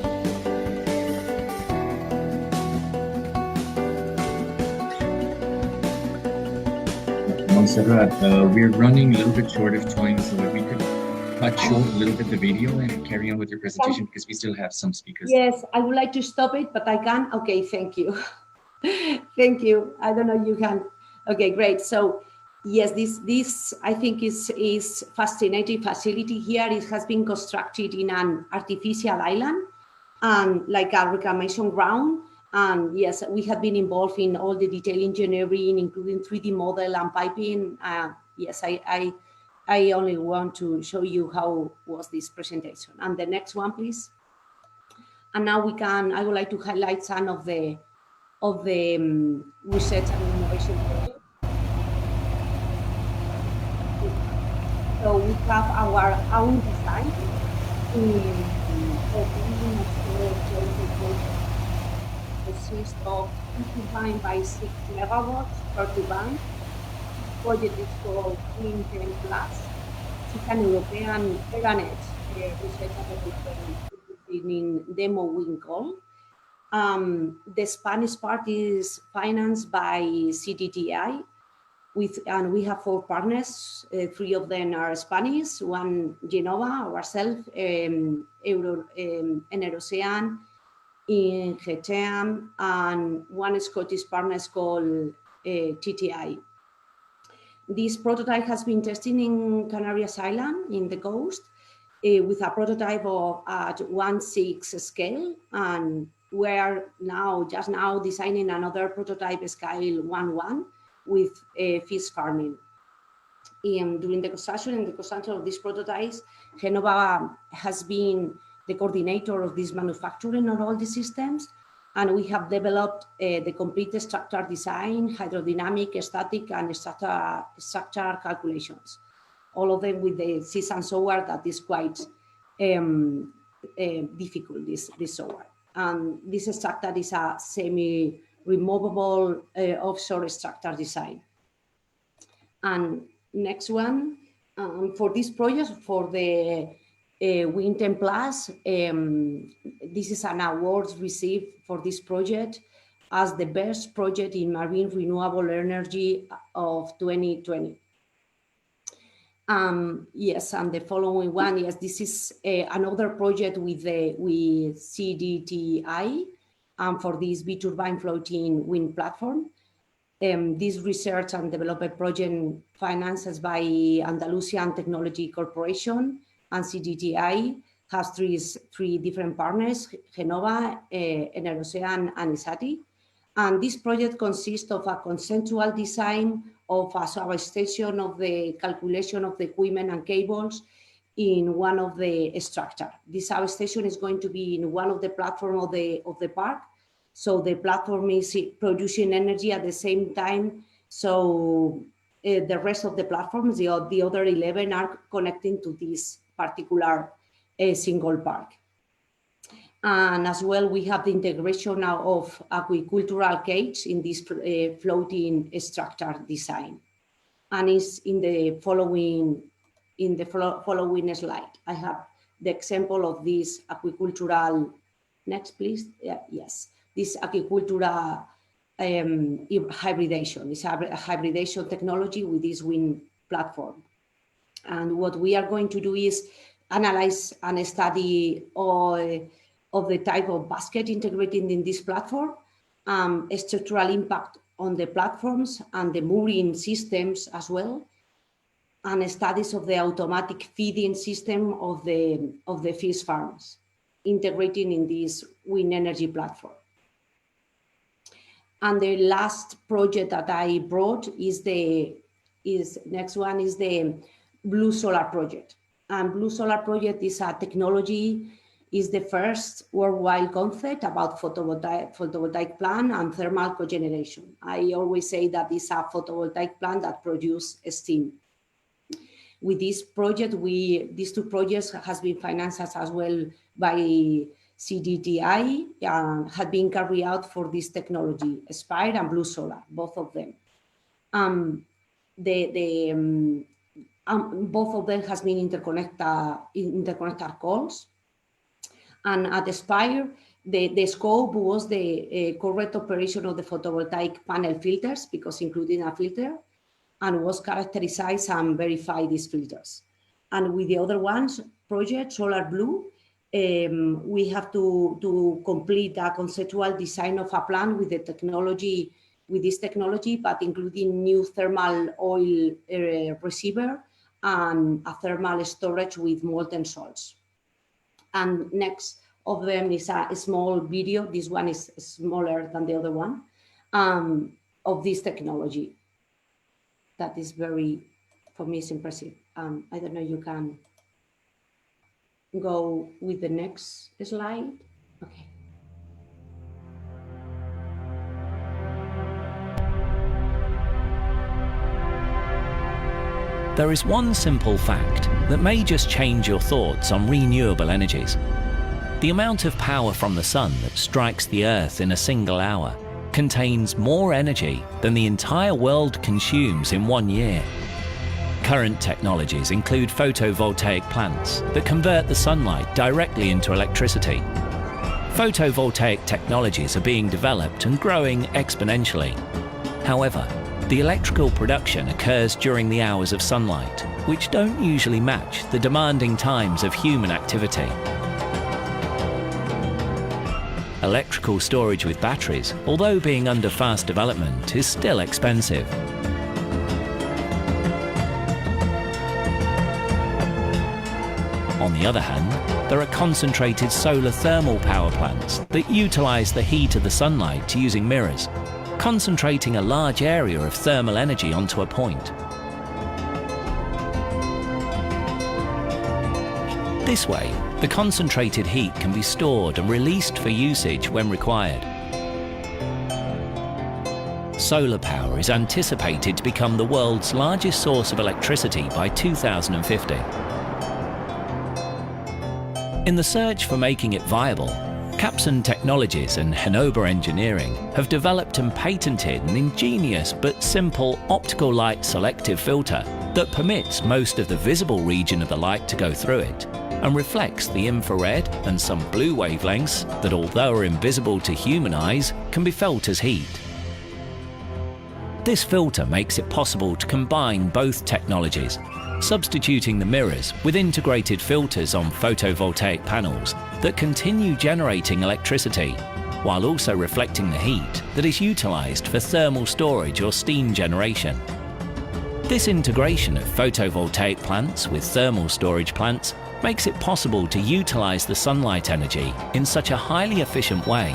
Montserrat, we're running a little bit short of time, so if we could cut short a little bit the video and carry on with your presentation, because we still have some speakers. Yes, I would like to stop it, but I can. Okay, thank you. Thank you. I don't know if you can. Okay, great. So yes, this I think is fascinating facility here. It has been constructed in an artificial island, like a reclamation ground. And yes, we have been involved in all the detail engineering, including 3D model and piping. Yes, I only want to show you how was this presentation. And the next one, please. And now I would like to highlight some of the research and innovation projects. So we have our own design consists of 2 turbine by 6 megawatts per turbine. The project is called Clean 10 Plus. It's an European EURAXESS research and development in demo wind call. The Spanish part is financed by CDTI, and we have 4 partners. 3 of them are Spanish, 1 Genova, ourselves, EURAXESS, Energía, and 1 Scottish partner is called TTI. This prototype has been tested in Canarias Island in the coast with a prototype of at 1/6 scale, and we're just now designing another prototype scale 1/1 with fish farming. During the construction of these prototypes, Genova has been the coordinator of this manufacturing of all the systems, and we have developed the complete structure design, hydrodynamic, static, and structure calculations. All of them with the system software that is quite difficult, this software. And this structure is a semi-removable offshore structure design. And next one, for this project, for the Wind 10 Plus, this is an award received for this project as the best project in marine renewable energy of 2020. Yes, and the following one, yes, this is another project with CDTI for this B-turbine floating wind platform. This research and development project financed by Andalusian Technology Corporation and CDTI has three different partners, Genova, Energía, and ISATI. And this project consists of a conceptual design of a substation of the calculation of the equipment and cables in one of the structure. This substation is going to be in one of the platform of the park. So the platform is producing energy at the same time. So the rest of the platforms, the other 11 are connecting to this particular single park. And as well, we have the integration now of aquacultural cage in this floating structure design. And it's in the following slide. I have the example of this aquacultural, next please, yes. This aquacultural hybridation. It's a hybridation technology with this wind platform. And what we are going to do is analyze and study all of the type of basket integrated in this platform, structural impact on the platforms and the mooring systems as well, and studies of the automatic feeding system of the fish farms integrating in this wind energy platform. And the last project that I brought is next one is the Blue Solar Project. And Blue Solar Project is a technology, is the first worldwide concept about photovoltaic plant and thermal cogeneration. I always say that it's a photovoltaic plant that produces steam. With this project, these two projects has been financed as well by CDTI and had been carried out for this technology, Aspire and Blue Solar, both of them. Both of them has been interconnected calls. And at Aspire, the scope was the correct operation of the photovoltaic panel filters, because including a filter, and was characterized and verify these filters. And with the other ones, project Solar Blue, we have to complete a conceptual design of a plant with the technology, with this technology, but including new thermal oil receiver and a thermal storage with molten salts. And next of them is a small video. This one is smaller than the other one, of this technology. That is very, for me, it's impressive. I don't know, you can go with the next slide. Okay. There is one simple fact that may just change your thoughts on renewable energies. The amount of power from the sun that strikes the Earth in a single hour contains more energy than the entire world consumes in 1 year. Current technologies include photovoltaic plants that convert the sunlight directly into electricity. Photovoltaic technologies are being developed and growing exponentially. However, the electrical production occurs during the hours of sunlight, which don't usually match the demanding times of human activity. Electrical storage with batteries, although being under fast development, is still expensive. On the other hand, there are concentrated solar thermal power plants that utilize the heat of the sunlight using mirrors, concentrating a large area of thermal energy onto a point. This way, the concentrated heat can be stored and released for usage when required. Solar power is anticipated to become the world's largest source of electricity by 2050. In the search for making it viable, Capson Technologies and Hanover Engineering have developed and patented an ingenious but simple optical light selective filter that permits most of the visible region of the light to go through it and reflects the infrared and some blue wavelengths that, although are invisible to human eyes, can be felt as heat. This filter makes it possible to combine both technologies, substituting the mirrors with integrated filters on photovoltaic panels that continue generating electricity, while also reflecting the heat that is utilized for thermal storage or steam generation. This integration of photovoltaic plants with thermal storage plants makes it possible to utilize the sunlight energy in such a highly efficient way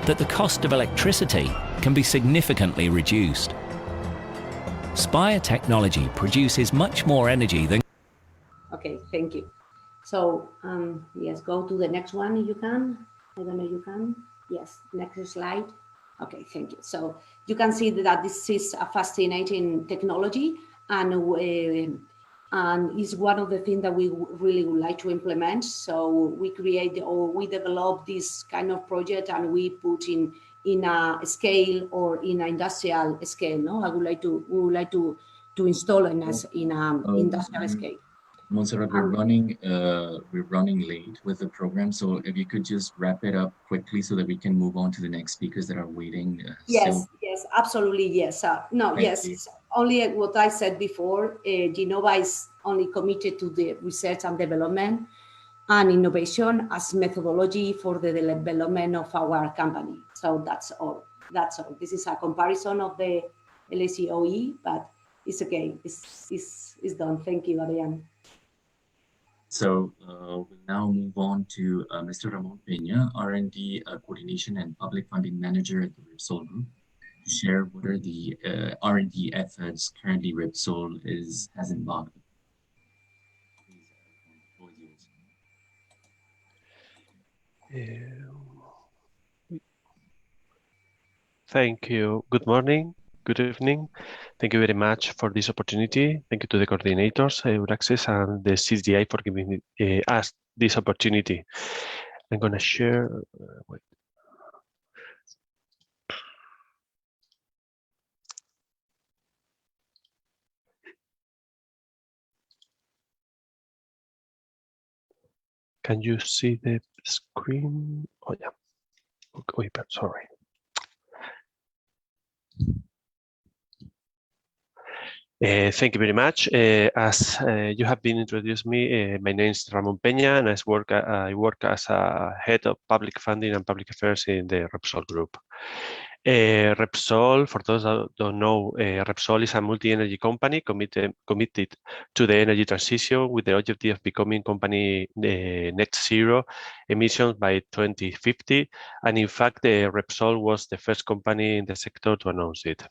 that the cost of electricity can be significantly reduced. Spire technology produces much more energy than... Okay, thank you. So, yes, go to the next one if you can. I don't know, you can? Yes, next slide. Okay, thank you. So you can see that this is a fascinating technology, and is one of the things that we really would like to implement. So we create or we develop this kind of project, and we put in a scale or in an industrial scale. No, we would like to install in an industrial scale. Montserrat, we're running late with the program, so if you could just wrap it up quickly so that we can move on to the next speakers that are waiting. Yes, absolutely, yes. Only what I said before, Genova is only committed to the research and development and innovation as methodology for the development of our company. So that's all. This is a comparison of the LSEOE, but it's okay. It's done. Thank you, Adrian. So we'll now move on to Mr. Ramon Peña, R&D Coordination and Public Funding Manager at the Repsol Group. to share what are the R&D efforts currently Repsol has embarked. Thank you. Good morning. Good evening. Thank you very much for this opportunity. Thank you to the coordinators, EURAXESS, and the CDTI for giving us this opportunity. I'm going to share. Wait. Can you see the screen? Oh, yeah. Okay, sorry. Thank you very much. As you have been introduced me, my name is Ramon Peña, and I work as a head of public funding and public affairs in the Repsol group. Repsol, for those that don't know, Repsol is a multi-energy company committed to the energy transition with the objective of becoming company net zero emissions by 2050. And in fact, Repsol was the first company in the sector to announce it.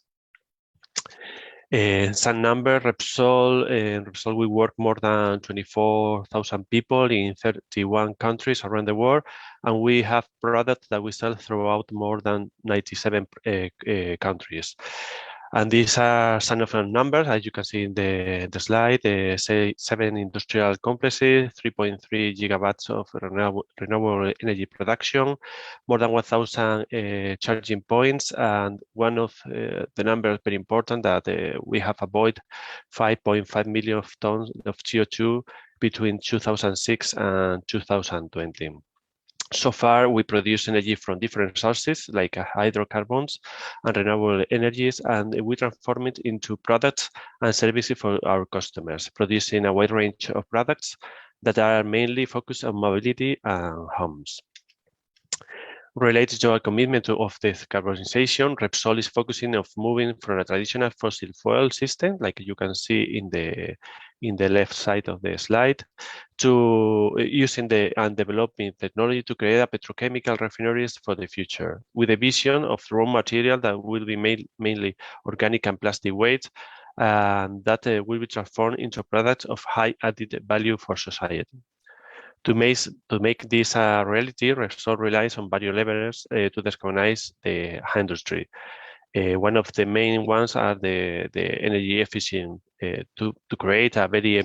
Some number, Repsol, we work more than 24,000 people in 31 countries around the world, and we have products that we sell throughout more than 97 countries. And these are some of the numbers, as you can see in the slide, say 7 industrial complexes, 3.3 gigawatts of renewable energy production, more than 1,000 charging points, and one of the numbers very important that we have avoided 5.5 million tons of CO2 between 2006 and 2020. So far, we produce energy from different sources like hydrocarbons and renewable energies, and we transform it into products and services for our customers, producing a wide range of products that are mainly focused on mobility and homes. Related to our commitment of decarbonization, Repsol is focusing on moving from a traditional fossil fuel system, like you can see in the left side of the slide, to using and developing technology to create a petrochemical refineries for the future, with a vision of raw material that will be mainly organic and plastic waste, and that will be transformed into products of high added value for society. To make this a reality, Repsol relies on various levers to decarbonize the industry. One of the main ones are the energy efficient, to create a very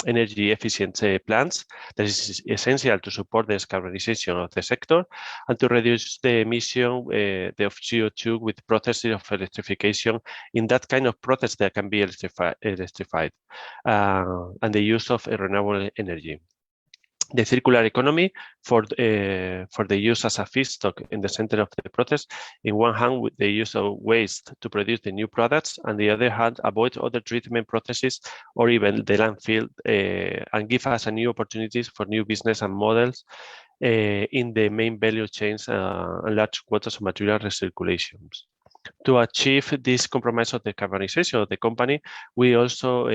energy efficient plants that is essential to support the decarbonization of the sector and to reduce the emission of CO2 with processes of electrification in that kind of process that can be electrified and the use of renewable energy. The circular economy for the use as a feedstock in the center of the process, in one hand with the use of waste to produce the new products, and the other hand avoid other treatment processes or even the landfill, and give us a new opportunities for new business and models in the main value chains and large quotas of material recirculations. To achieve this compromise of the decarbonization of the company, we also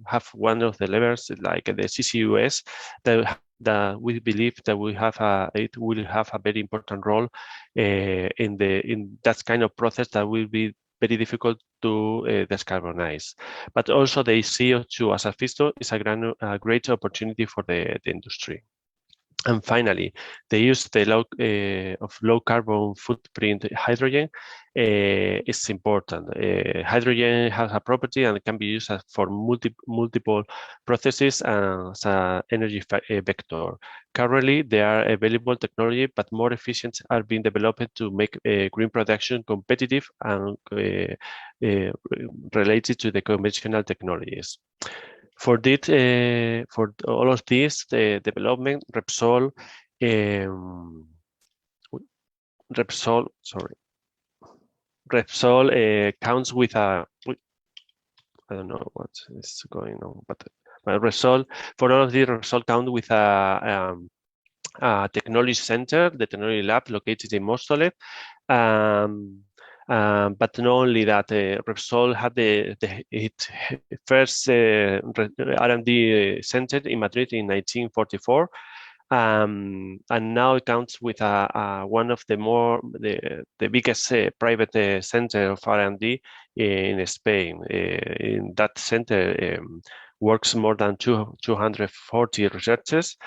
have one of the levers like the CCUS that we believe that it will have a very important role in that kind of process that will be very difficult to decarbonize. But also the CO2 as a feedstock is a great opportunity for the industry. And finally, the use of low carbon footprint hydrogen is important. Hydrogen has a property and can be used for multiple processes as an energy vector. Currently, there are available technology, but more efficient are being developed to make green production competitive and related to the conventional technologies. For all of this, the development, Repsol counts with a, I don't know what is going on, but Repsol, for all of this, Repsol counts with a technology center, the technology lab located in Móstoles. But not only that, Repsol had its first R&D center in Madrid in 1944, and now it counts with one of the biggest private center of R&D in Spain. In that center works more than 240 researchers.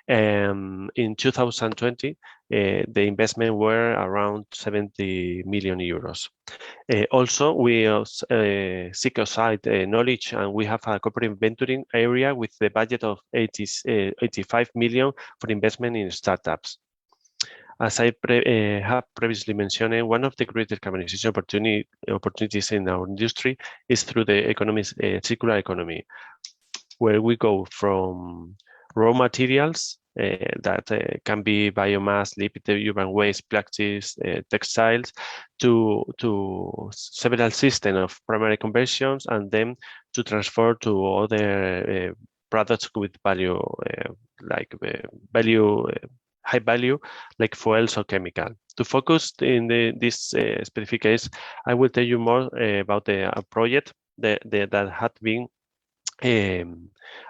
In 2020, the investment were around 70 million euros. Also, we seek outside knowledge, and we have a corporate venturing area with the budget of 85 million for investment in startups. As I have previously mentioned, one of the greatest decarbonization opportunities in our industry is through the circular economy, where we go from raw materials that can be biomass, lipid, urban waste, plastics, textiles, to several systems of primary conversions, and then to transfer to other products with value, high value, like fuels or chemical. To focus in this specific case, I will tell you more about the project that had been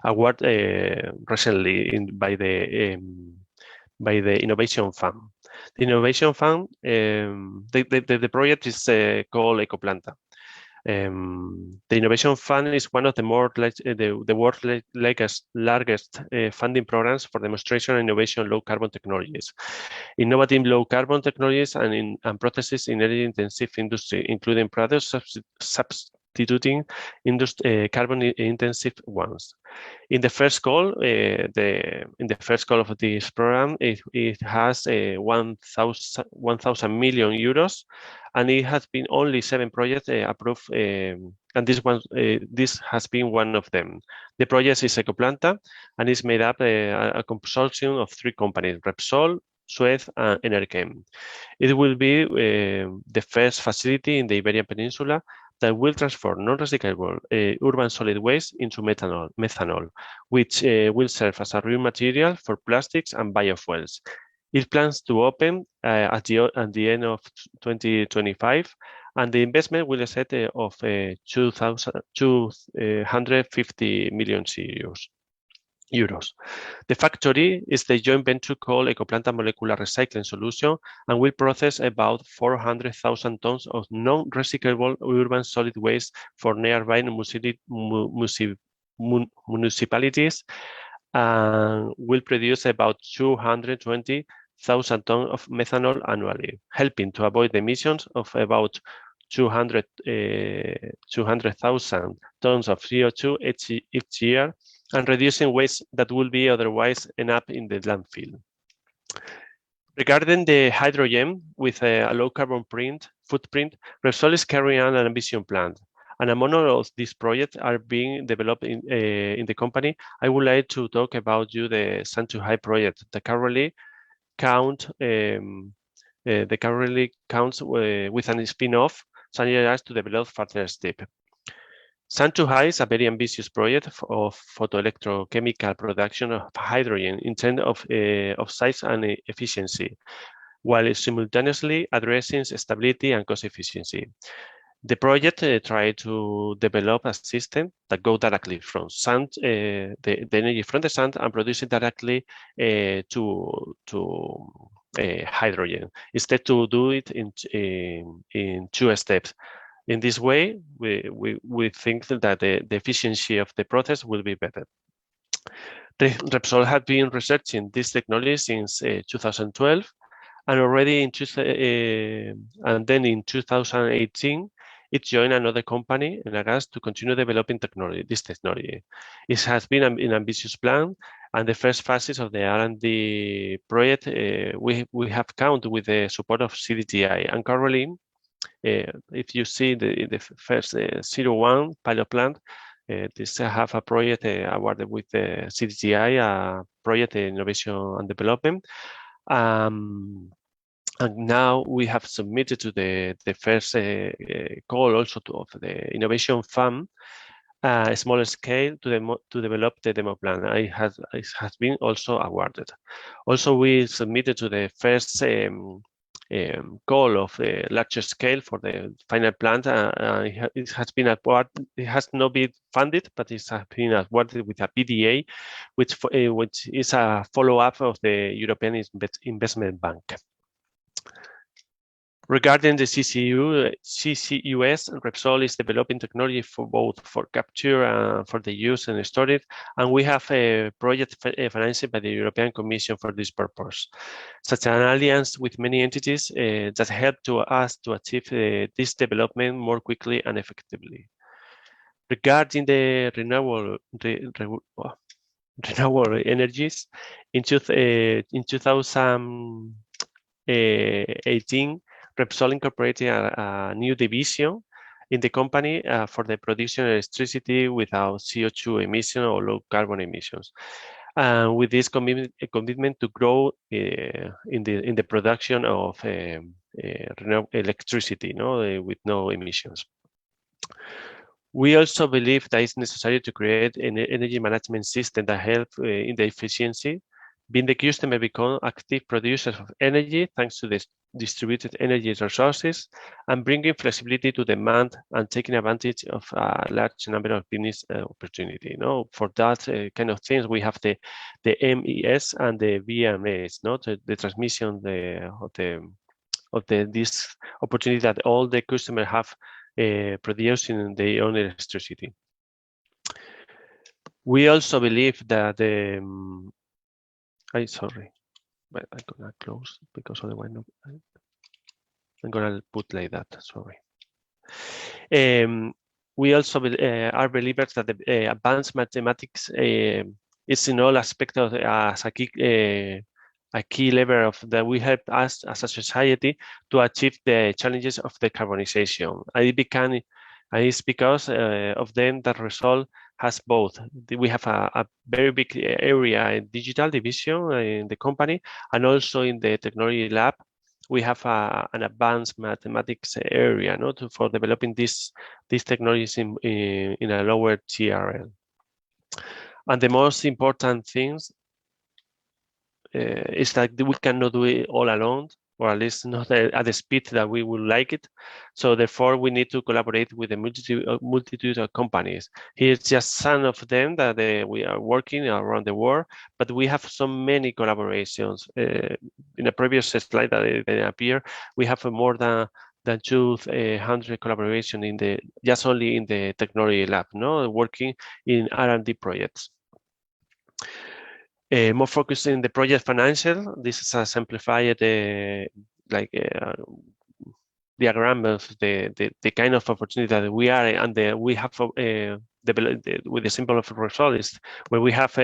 award recently by the Innovation Fund. The Innovation Fund, the project is called Ecoplanta. The Innovation Fund is one of the world's largest funding programs for demonstration and innovation low carbon technologies, innovative low carbon technologies and processes in energy intensive industry, including products substituting carbon intensive ones. In the first call, of this program, it has 1,000 million euros, and it has been only 7 projects approved, and this has been one of them. The project is Ecoplanta, and is made up a consortium of 3 companies: Repsol, Suez, and Energía. It will be the first facility in the Iberian Peninsula that will transform non-recyclable urban solid waste into methanol, which will serve as a raw material for plastics and biofuels. It plans to open at the end of 2025, and the investment will be set of 250 million euros. The factory is the joint venture called Ecoplanta Molecular Recycling Solution, and will process about 400,000 tons of non-recyclable urban solid waste for nearby municipalities, and will produce about 220,000 tons of methanol annually, helping to avoid the emissions of about 200,000 tons of CO2 each year, and reducing waste that will be otherwise end up in the landfill. Regarding the hydrogen with a low carbon footprint, Repsol is carrying out an ambitious plan, and among all of these projects are being developed in the company. I would like to talk about the Sun2High project that currently counts with a spin-off, us to develop further step. Sun2High is a very ambitious project of photoelectrochemical production of hydrogen in terms of size and efficiency, while simultaneously addressing stability and cost efficiency. The project tried to develop a system that goes directly from sun, the energy from the sun, and produce it directly to hydrogen, instead to do it in 2 steps. In this way, we think that the efficiency of the process will be better. Repsol has been researching this technology since 2012, and already in 2018, it joined another company, EURAXESS, to continue developing this technology. It has been an ambitious plan, and the first phases of the R&D project we have counted with the support of CDTI, and currently, if you see the first 01 pilot plant, this have a project awarded with the CDTI, project innovation and development. And now we have submitted to the first call also of the Innovation Fund, a smaller scale to develop the demo plan. It has been also awarded. Also, we submitted to the first goal of the larger scale for the final plant. It has been it has not been funded, but it has been awarded with a PDA, which is a follow-up of the European Investment Bank. Regarding the CCUS, Repsol is developing technology for both for capture and for the use and storage, and we have a project financed by the European Commission for this purpose. Such an alliance with many entities that help us to achieve this development more quickly and effectively. Regarding the renewable energies, in 2018, Repsol incorporated a new division in the company for the production of electricity without CO2 emission or low carbon emissions. With this commitment to grow in the production of renewable electricity, with no emissions. We also believe that it's necessary to create an energy management system that helps in the efficiency, being the customer become active producers of energy thanks to the distributed energy resources, and bringing flexibility to demand and taking advantage of a large number of business opportunity. For that kind of things, we have the MES and the VMS, the transmission of this opportunity that all the customers have producing their own electricity. We also believe that sorry, but I'm gonna close because otherwise I'm gonna put like that. Sorry. We also are believers that the advanced mathematics is in all aspects of as a key lever of that we help us as a society to achieve the challenges of decarbonization. And it's because of them that Repsol has both. We have a very big area in digital division in the company, and also in the technology lab, we have an advanced mathematics area for developing these technologies in a lower TRL. And the most important things is that we cannot do it all alone, or at least not at the speed that we would like it. So therefore, we need to collaborate with a multitude of companies. Here's just some of them that we are working around the world, but we have so many collaborations. In a previous slide that they appear, we have more than 200 collaboration just only in the technology lab, working in R&D projects. More focused in the project financial. This is a simplified diagram of the kind of opportunity that we are, and we have developed with the symbol of Repsol is where we have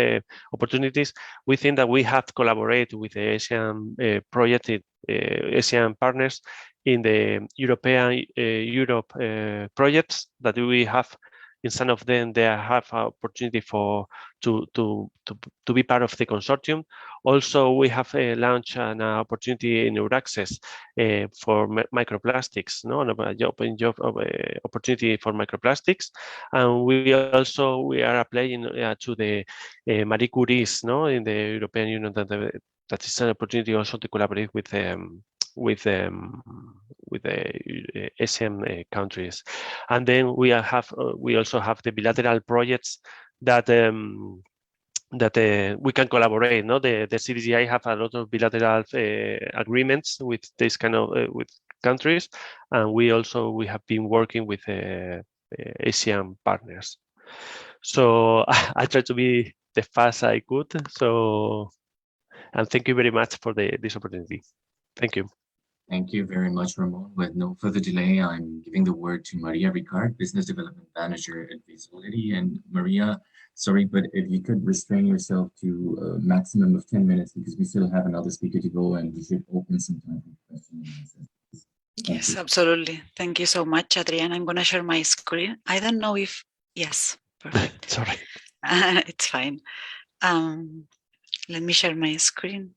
opportunities. We think that we have to collaborate with the Asian project, Asian partners in the Europe projects that we have. In some of them, they have an opportunity to be part of the consortium. Also, we have launched an opportunity in EURAXESS for microplastics, an job opportunity for microplastics. And we are applying to the Marie Curie's, in the European Union. That is an opportunity also to collaborate with the ASEAN countries. And then we also have the bilateral projects that we can collaborate. The CDTI have a lot of bilateral agreements with this kind of with countries, and we have been working with Asian partners. So I try to be the fast I could. And thank you very much for this opportunity. Thank you. Thank you very much, Ramon. With no further delay, I'm giving the word to Maria Ricard, Business Development Manager at Visibility. And Maria, sorry, but if you could restrain yourself to a maximum of 10 minutes, because we still have another speaker to go, and we should open some time for questions and answers. Yes, absolutely. Thank you so much, Adrian. I'm going to share my screen. I don't know if, yes, perfect. Sorry. It's fine. Let me share my screen.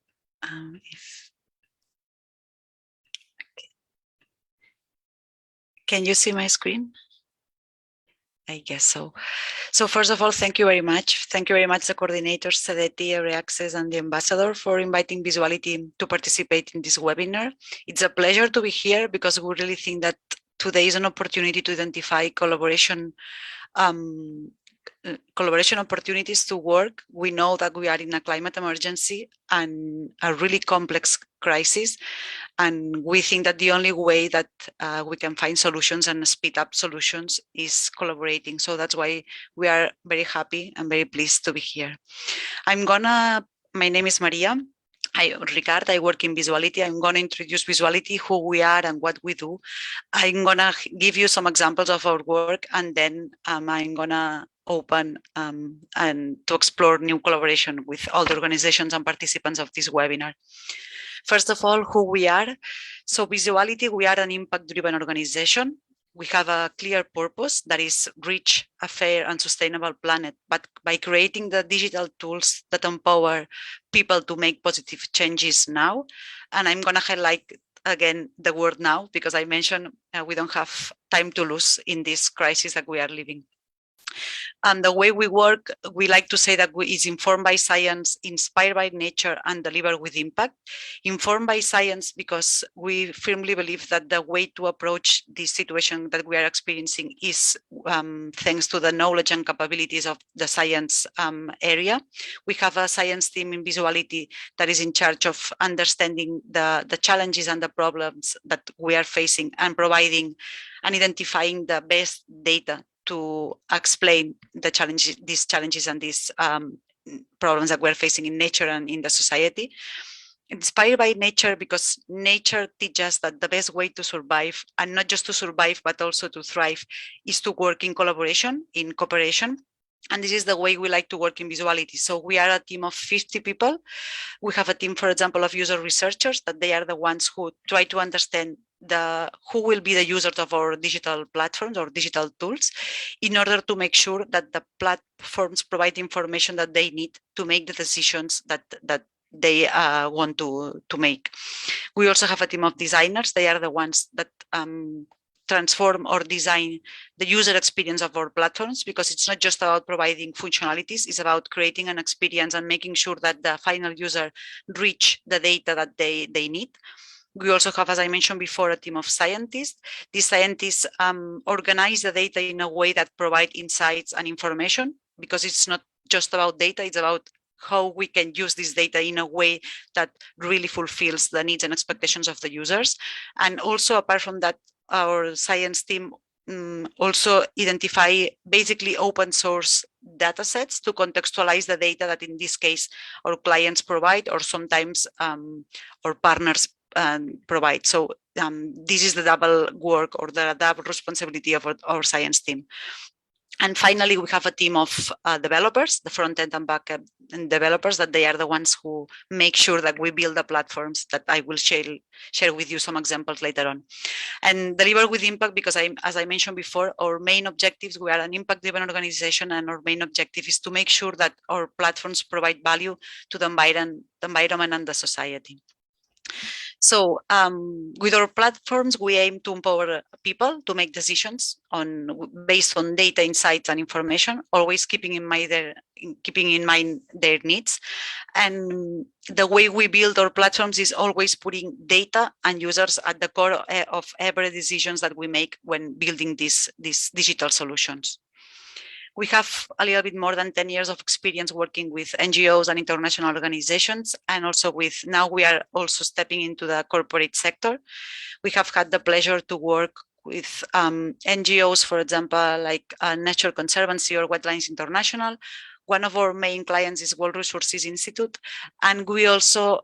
Can you see my screen? I guess so. So first of all, thank you very much. Thank you very much, the coordinators, CDTI, EURAXESS, and the ambassador for inviting Visuality to participate in this webinar. It's a pleasure to be here because we really think that today is an opportunity to identify collaboration opportunities to work. We know that we are in a climate emergency and a really complex crisis. And we think that the only way that we can find solutions and speed up solutions is collaborating. So that's why we are very happy and very pleased to be here. My name is Maria. I work in Visuality. I'm going to introduce Visuality, who we are and what we do. I'm going to give you some examples of our work, and then I'm going to open and to explore new collaboration with all the organizations and participants of this webinar. First of all, who we are. So Visuality, we are an impact-driven organization. We have a clear purpose, that is reach a fair and sustainable planet, but by creating the digital tools that empower people to make positive changes now. And I'm going to highlight again the word now, because I mentioned we don't have time to lose in this crisis that we are living. And the way we work, we like to say that is informed by science, inspired by nature, and delivered with impact. Informed by science because we firmly believe that the way to approach this situation that we are experiencing is thanks to the knowledge and capabilities of the science area. We have a science team in Visuality that is in charge of understanding the challenges and the problems that we are facing and providing and identifying the best data to explain these challenges and these problems that we're facing in nature and in the society. Inspired by nature because nature teaches us that the best way to survive, and not just to survive, but also to thrive, is to work in collaboration, in cooperation. And this is the way we like to work in Visuality. So we are a team of 50 people. We have a team, for example, of user researchers, that they are the ones who try to understand who will be the users of our digital platforms or digital tools, in order to make sure that the platforms provide information that they need to make the decisions that they want to make. We also have a team of designers. They are the ones that transform or design the user experience of our platforms, because it's not just about providing functionalities, it's about creating an experience and making sure that the final user reach the data that they need. We also have, as I mentioned before, a team of scientists. These scientists organize the data in a way that provide insights and information, because it's not just about data, it's about how we can use this data in a way that really fulfills the needs and expectations of the users. And also, apart from that, our science team also identify basically open source data sets to contextualize the data that in this case our clients provide, or sometimes our partners provide. So this is the double work or the double responsibility of our science team. And finally, we have a team of developers, the front end and back end developers, that they are the ones who make sure that we build the platforms that I will share with you some examples later on. And deliver with impact because, as I mentioned before, our main objectives, we are an impact-driven organization, and our main objective is to make sure that our platforms provide value to the environment and the society. So with our platforms, we aim to empower people to make decisions based on data, insights, and information, always keeping in mind their needs. And the way we build our platforms is always putting data and users at the core of every decisions that we make when building these digital solutions. We have a little bit more than 10 years of experience working with NGOs and international organizations, and also now we are also stepping into the corporate sector. We have had the pleasure to work with NGOs, for example, like Nature Conservancy or Wetlands International. One of our main clients is World Resources Institute, and we also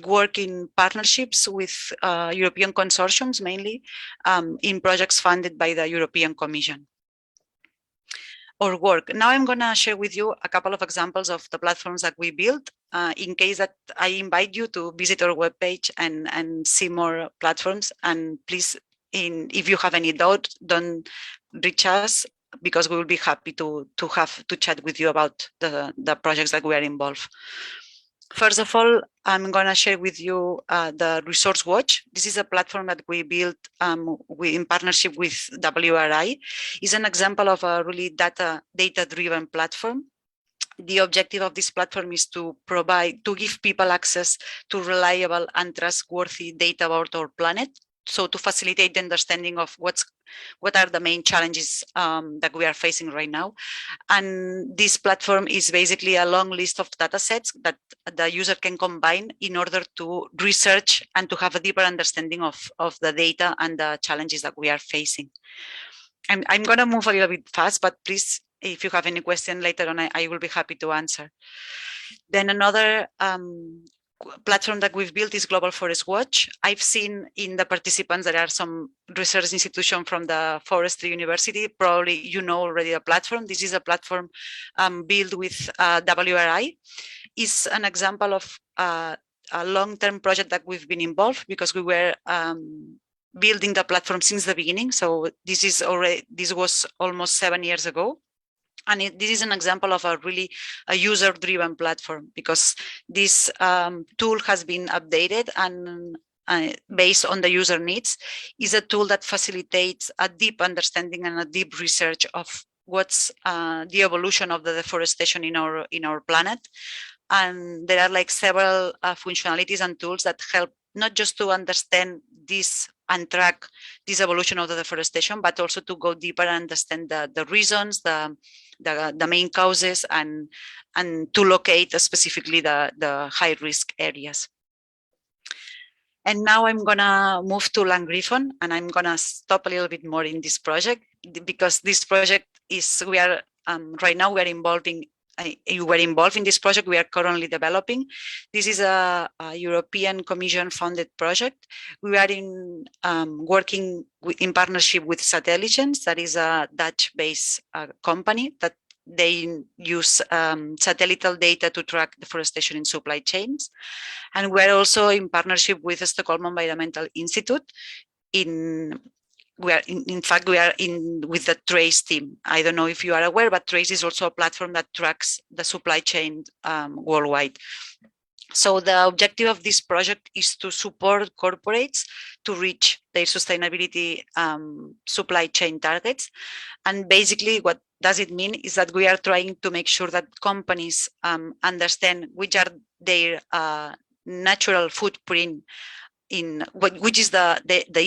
work in partnerships with European consortiums, mainly in projects funded by the European Commission. Our work. Now I'm going to share with you a couple of examples of the platforms that we built, in case that I invite you to visit our webpage and see more platforms. And please, if you have any doubt, don't reach us, because we will be happy to chat with you about the projects that we are involved. First of all, I'm going to share with you the Resource Watch. This is a platform that we built in partnership with WRI. It's an example of a really data-driven platform. The objective of this platform is to give people access to reliable and trustworthy data about our planet. So to facilitate the understanding of what are the main challenges that we are facing right now. And this platform is basically a long list of data sets that the user can combine in order to research and to have a deeper understanding of the data and the challenges that we are facing. I'm going to move a little bit fast, but please, if you have any question later on, I will be happy to answer. Then another platform that we've built is Global Forest Watch. I've seen in the participants there are some research institutions from the Forestry University. Probably you know already the platform. This is a platform built with WRI. It's an example of a long-term project that we've been involved because we were building the platform since the beginning. So this was almost 7 years ago. And this is an example of a user-driven platform because this tool has been updated and based on the user needs. Is a tool that facilitates a deep understanding and a deep research of what's the evolution of the deforestation in our planet. And there are like several functionalities and tools that help not just to understand this and track this evolution of the deforestation, but also to go deeper and understand the reasons, the main causes, and to locate specifically the high risk areas. And now I'm gonna move to Land Griffon, and I'm gonna stop a little bit more in this project because this project is right now we are involved in. You were involved in this project we are currently developing. This is a European Commission funded project. We are working in partnership with Satelligence, that is a Dutch-based company that they use satellite data to track deforestation in supply chains. And we're also in partnership with the Stockholm Environmental Institute with the TRACE team. I don't know if you are aware, but TRACE is also a platform that tracks the supply chain worldwide. So the objective of this project is to support corporates to reach their sustainability supply chain targets. And basically what does it mean is that we are trying to make sure that companies understand which are their natural footprint which is the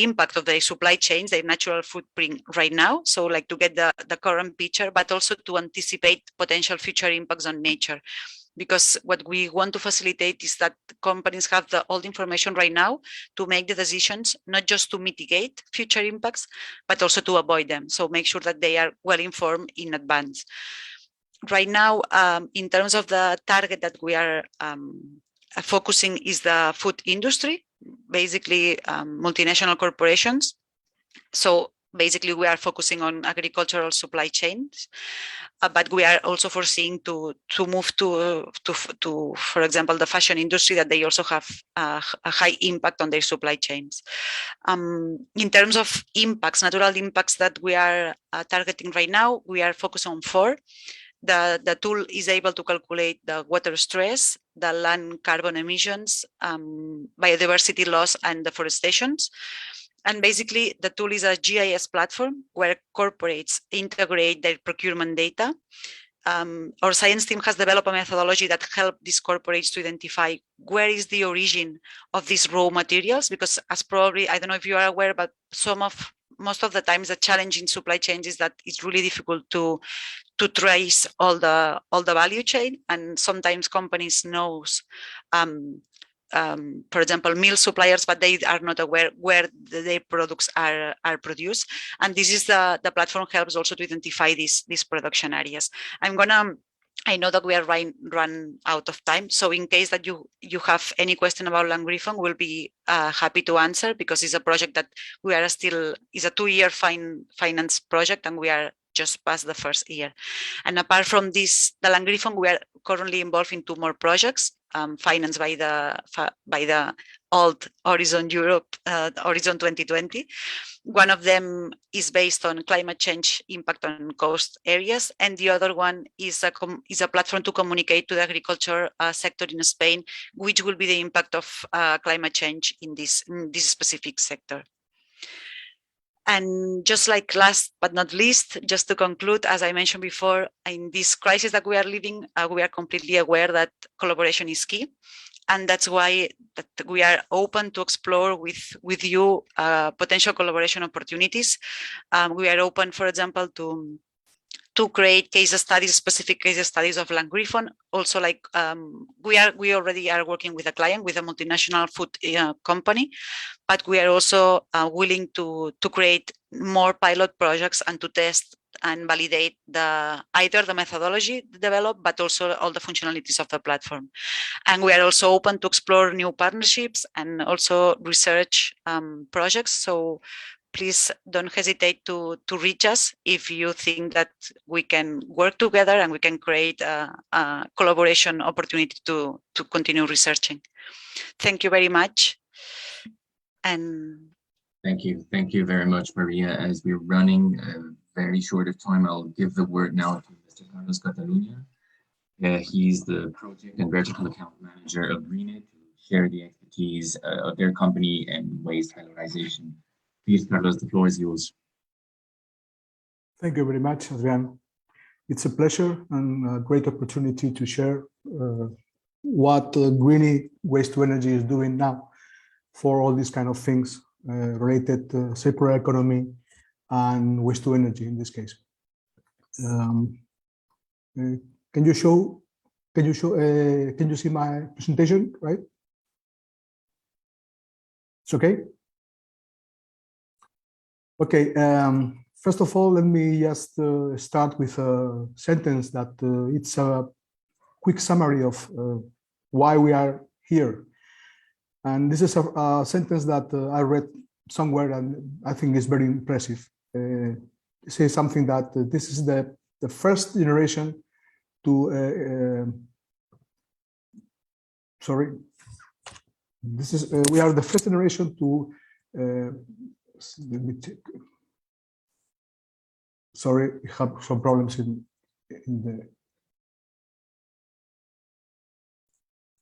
impact of the supply chains, their natural footprint right now. So like to get the current picture, but also to anticipate potential future impacts on nature. Because what we want to facilitate is that companies have all the information right now to make the decisions, not just to mitigate future impacts, but also to avoid them. So make sure that they are well informed in advance. Right now, in terms of the target that we are focusing is the food industry, basically multinational corporations. So basically we are focusing on agricultural supply chains, but we are also foreseeing to move to, for example, the fashion industry, that they also have a high impact on their supply chains. In terms of impacts, natural impacts that we are targeting right now, we are focused on 4. The tool is able to calculate the water stress, the land carbon emissions, biodiversity loss, and deforestation. And basically, the tool is a GIS platform where corporates integrate their procurement data. Our science team has developed a methodology that helps these corporates to identify where is the origin of these raw materials, because as probably, I don't know if you are aware, but most of the times the challenge in supply chains is that it's really difficult to trace all the value chain, and sometimes companies knows for example, meal suppliers, but they are not aware where their products are produced. And this is the platform helps also to identify these production areas. I know that we are run out of time. So in case that you have any question about Land Griffon, we'll be happy to answer, because it's a project that we are still, is a 2-year finance project, and we are just passed the first year. And apart from this, the land reform, we are currently involved in 2 more projects financed by the old Horizon Europe, Horizon 2020. One of them is based on climate change impact on coast areas, and the other one is a platform to communicate to the agriculture sector in Spain, which will be the impact of climate change in this specific sector. And just like last but not least, just to conclude, as I mentioned before, in this crisis that we are living, we are completely aware that collaboration is key. And that's why we are open to explore with you potential collaboration opportunities. We are open, for example, to create case studies, specific case studies of land reform. Also, like we already are working with a client, with a multinational food company, but we are also willing to create more pilot projects and to test and validate either the methodology developed, but also all the functionalities of the platform. And we are also open to explore new partnerships and also research projects. So please don't hesitate to reach us if you think that we can work together and we can create a collaboration opportunity to continue researching. Thank you very much. And thank you very much, Maria. As we're running very short of time, I'll give the word now to Mr. Carlos Catalunya. He's the project and vertical account manager of Greenit, to share the expertise of their company and waste valorization. Please, Carlos, the floor is yours. Thank you very much, Adrian. It's a pleasure and a great opportunity to share what Greenit Waste to Energy is doing now for all these kind of things related to circular economy and waste to energy in this case. Can you see my presentation, right? It's okay? Okay, first of all, let me just start with a sentence that it's a quick summary of why we are here. And this is a sentence that I read somewhere and I think is very impressive. It says something that this is the first generation to, we are the first generation to, let me check. Sorry, we have some problems in the,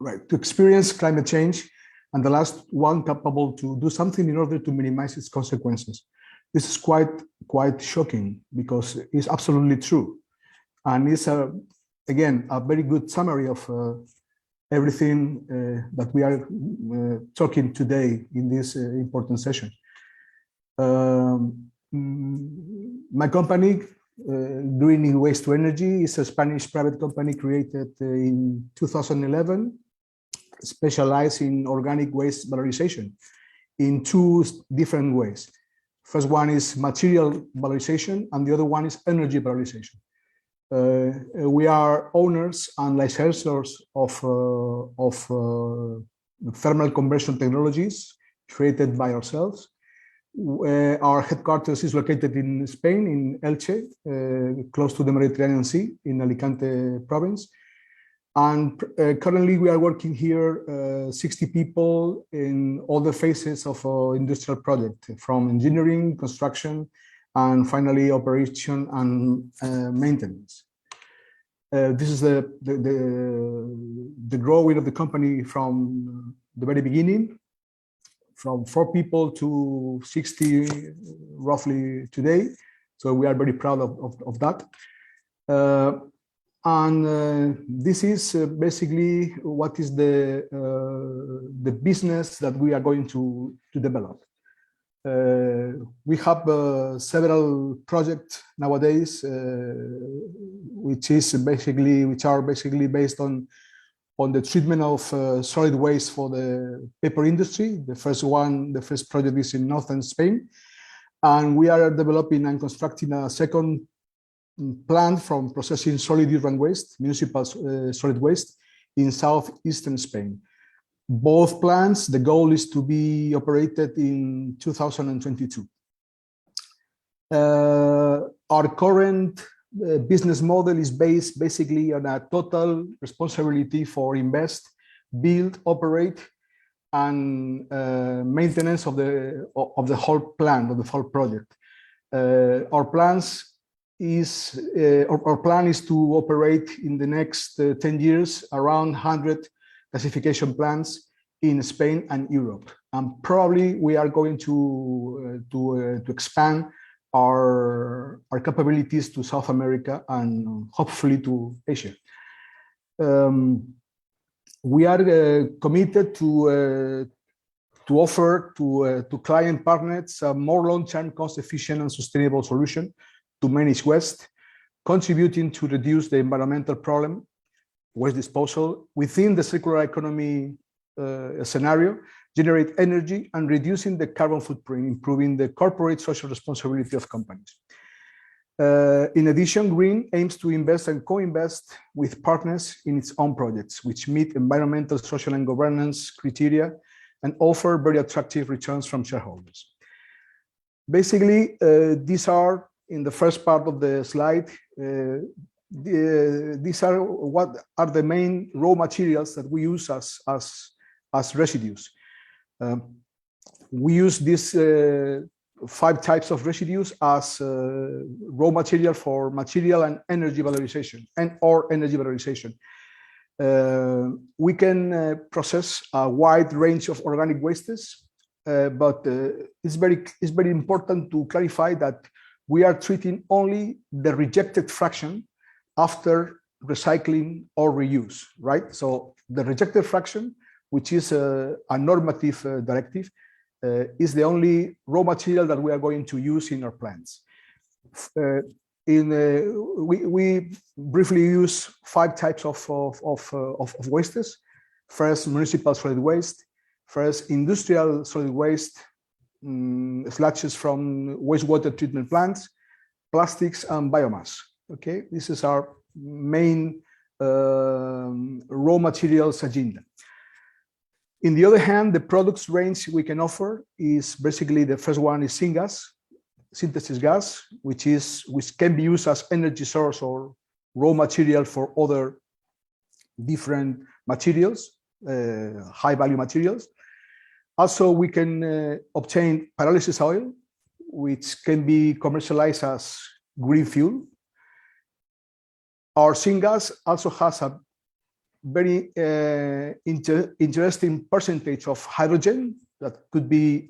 right, to experience climate change, and the last one capable to do something in order to minimize its consequences. This is quite shocking because it's absolutely true. And it's, again, a very good summary of everything that we are talking today in this important session. My company, Greenit Waste to Energy, is a Spanish private company created in 2011, specialized in organic waste valorization in 2 different ways. First one is material valorization, and the other one is energy valorization. We are owners and licensors of thermal conversion technologies created by ourselves. Our headquarters is located in Spain, in Elche, close to the Mediterranean Sea, in Alicante province. And currently we are working here, 60 people in all the phases of our industrial project, from engineering, construction, and finally operation and maintenance. This is the growing of the company from the very beginning, from 4 people to 60 roughly today. So we are very proud of that. This is basically what is the business that we are going to develop. We have several projects nowadays, which are basically based on the treatment of solid waste for the paper industry. The first project is in northern Spain, and we are developing and constructing a second plant from processing solid urban waste, municipal solid waste, in southeastern Spain. Both plants, the goal is to be operated in 2022. our current business model is based basically on a total responsibility for invest, build, operate, and maintenance of the whole plan, of the whole project. Our plan is to operate in the next 10 years around 100 gasification plants in Spain and Europe, and probably we are going to expand our capabilities to South America and hopefully to Asia. We are committed to offer to client partners a more long-term, cost-efficient and sustainable solution to manage waste, contributing to reduce the environmental problem, waste disposal, within the circular economy scenario, generate energy and reducing the carbon footprint, improving the corporate social responsibility of companies. In addition, Green aims to invest and co-invest with partners in its own projects, which meet environmental, social and governance criteria and offer very attractive returns from shareholders. Basically, these are, in the first part of the slide, these are what are the main raw materials that we use as residues. We use these 5 types of residues as raw material for material and energy valorization or energy valorization. We can process a wide range of organic wastes, but it's very important to clarify that we are treating only the rejected fraction after recycling or reuse, right? So the rejected fraction, which is a normative directive, is the only raw material that we are going to use in our plants. We briefly use 5 types of wastes. First, municipal solid waste. First, industrial solid waste, sludges from wastewater treatment plants, plastics and biomass. Okay, this is our main raw materials agenda. In the other hand, the products range we can offer is basically, the first one is syngas, synthesis gas, which can be used as energy source or raw material for other different materials, high value materials. Also, we can obtain pyrolysis oil, which can be commercialized as green fuel. Our syngas also has a very interesting percentage of hydrogen that could be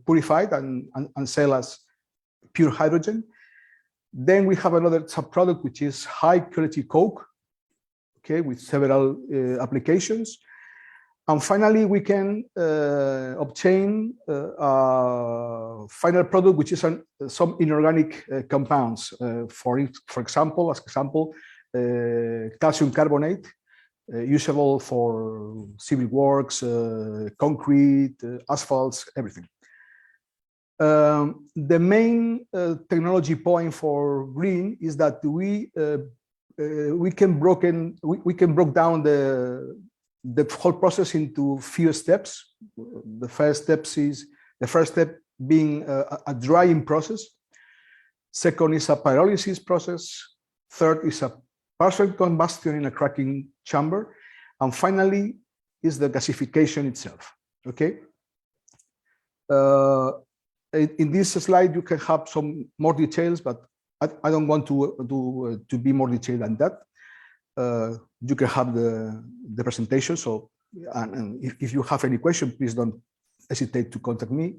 purified and sell as pure hydrogen. Then we have another subproduct, which is high quality coke, okay, with several applications. And finally, we can obtain a final product, which is some inorganic compounds. For example, calcium carbonate, usable for civil works, concrete, asphalts, everything. The main technology point for green is that we can break down the whole process into few steps. The first step being a drying process. Second is a pyrolysis process. Third is a partial combustion in a cracking chamber. And finally is the gasification itself, okay? In this slide, you can have some more details, but I don't want to be more detailed than that. You can have the presentation. So, and if you have any question, please don't hesitate to contact me.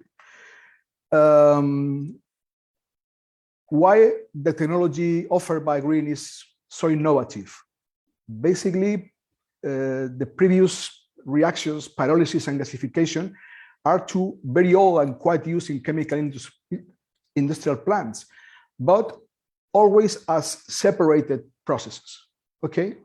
Why the technology offered by Green is so innovative? Basically, the previous reactions, pyrolysis and gasification, are two very old and quite used in chemical industrial plants, but always as separated processes. Okay,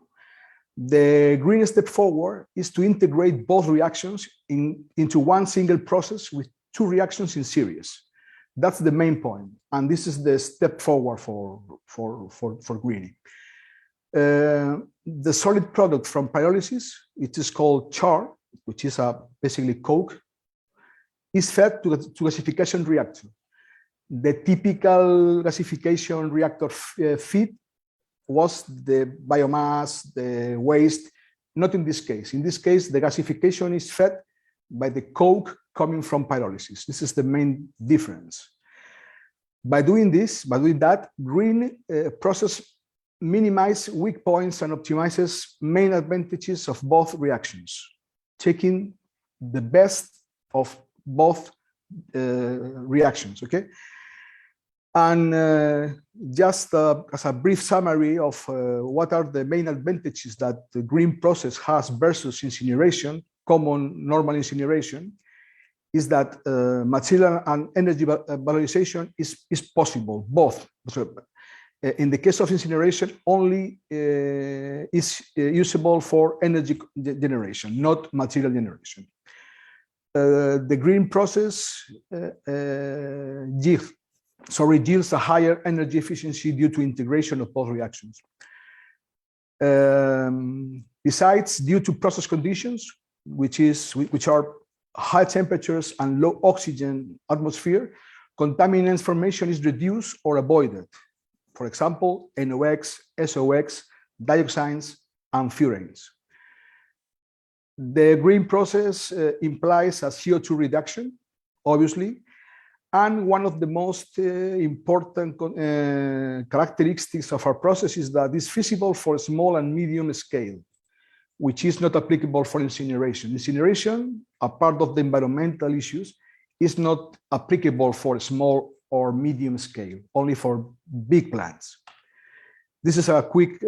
the Green step forward is to integrate both reactions into one single process with 2 reactions in series. That's the main point, and this is the step forward for greening. The solid product from pyrolysis, it is called char, which is basically coke, is fed to the gasification reactor. the typical gasification reactor feed was the biomass, the waste. Not in this case. In this case, the gasification is fed by the coke coming from pyrolysis. This is the main difference. By doing that, green process minimizes weak points and optimizes main advantages of both reactions, taking the best of both reactions, okay? And just as a brief summary of what are the main advantages that the green process has versus incineration, common normal incineration, is that material and energy valorization is possible, both. So, in the case of incineration, only is usable for energy generation, not material generation. The green process yields a higher energy efficiency due to integration of both reactions. Besides, due to process conditions, which are high temperatures and low oxygen atmosphere, contaminants formation is reduced or avoided. For example, NOx, SOx, dioxins, and furanes. The green process implies a CO2 reduction, obviously, and one of the most important characteristics of our process is that it's feasible for small and medium scale, which is not applicable for incineration. Incineration, a part of the environmental issues, is not applicable for small or medium scale, only for big plants. This is a quick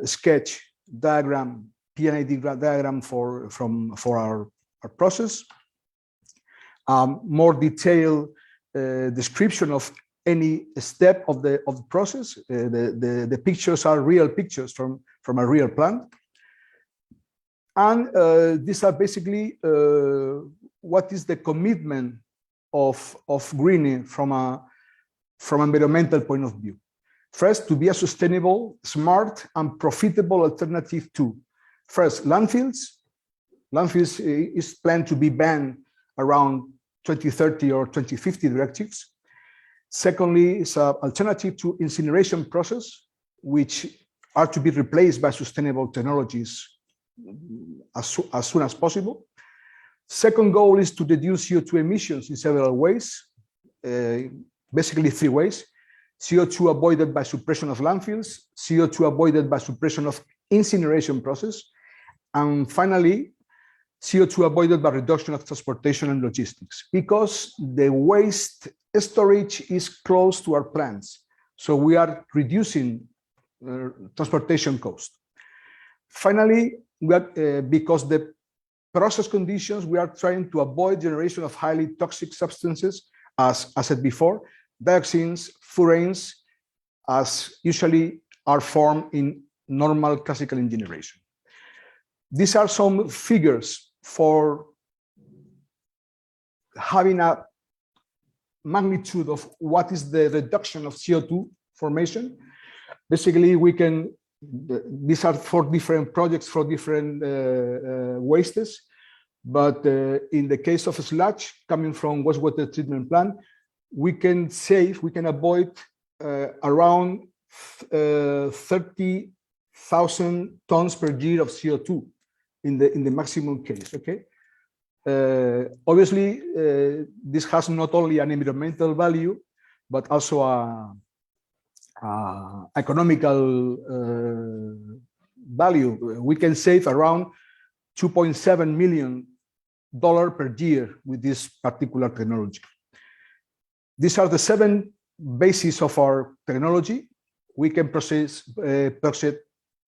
sketch diagram, P&ID diagram for our process. More detailed description of any step of the process. The pictures are real pictures from a real plant. And these are basically what is the commitment of greening from environmental point of view. First, to be a sustainable, smart, and profitable alternative to, first, landfills. Landfills is planned to be banned around 2030 or 2050 directives. Secondly, it's an alternative to incineration process, which are to be replaced by sustainable technologies as soon as possible. Second goal is to reduce CO2 emissions in several ways, basically three ways. CO2 avoided by suppression of landfills, CO2 avoided by suppression of incineration process, and finally, CO2 avoided by reduction of transportation and logistics, because the waste storage is close to our plants. So we are reducing transportation cost. Finally, because the process conditions, we are trying to avoid generation of highly toxic substances, as I said before, dioxins, furanes, as usually are formed in normal classical incineration. These are some figures for having a magnitude of what is the reduction of CO2 formation. Basically, these are for different projects, for different wastes, but in the case of sludge coming from wastewater treatment plant, we can avoid around 30,000 tons per year of CO2 in the maximum case, okay? Obviously, this has not only an environmental value, but also a economical value. We can save around $2.7 million per year with this particular technology. These are the 7 bases of our technology. We can process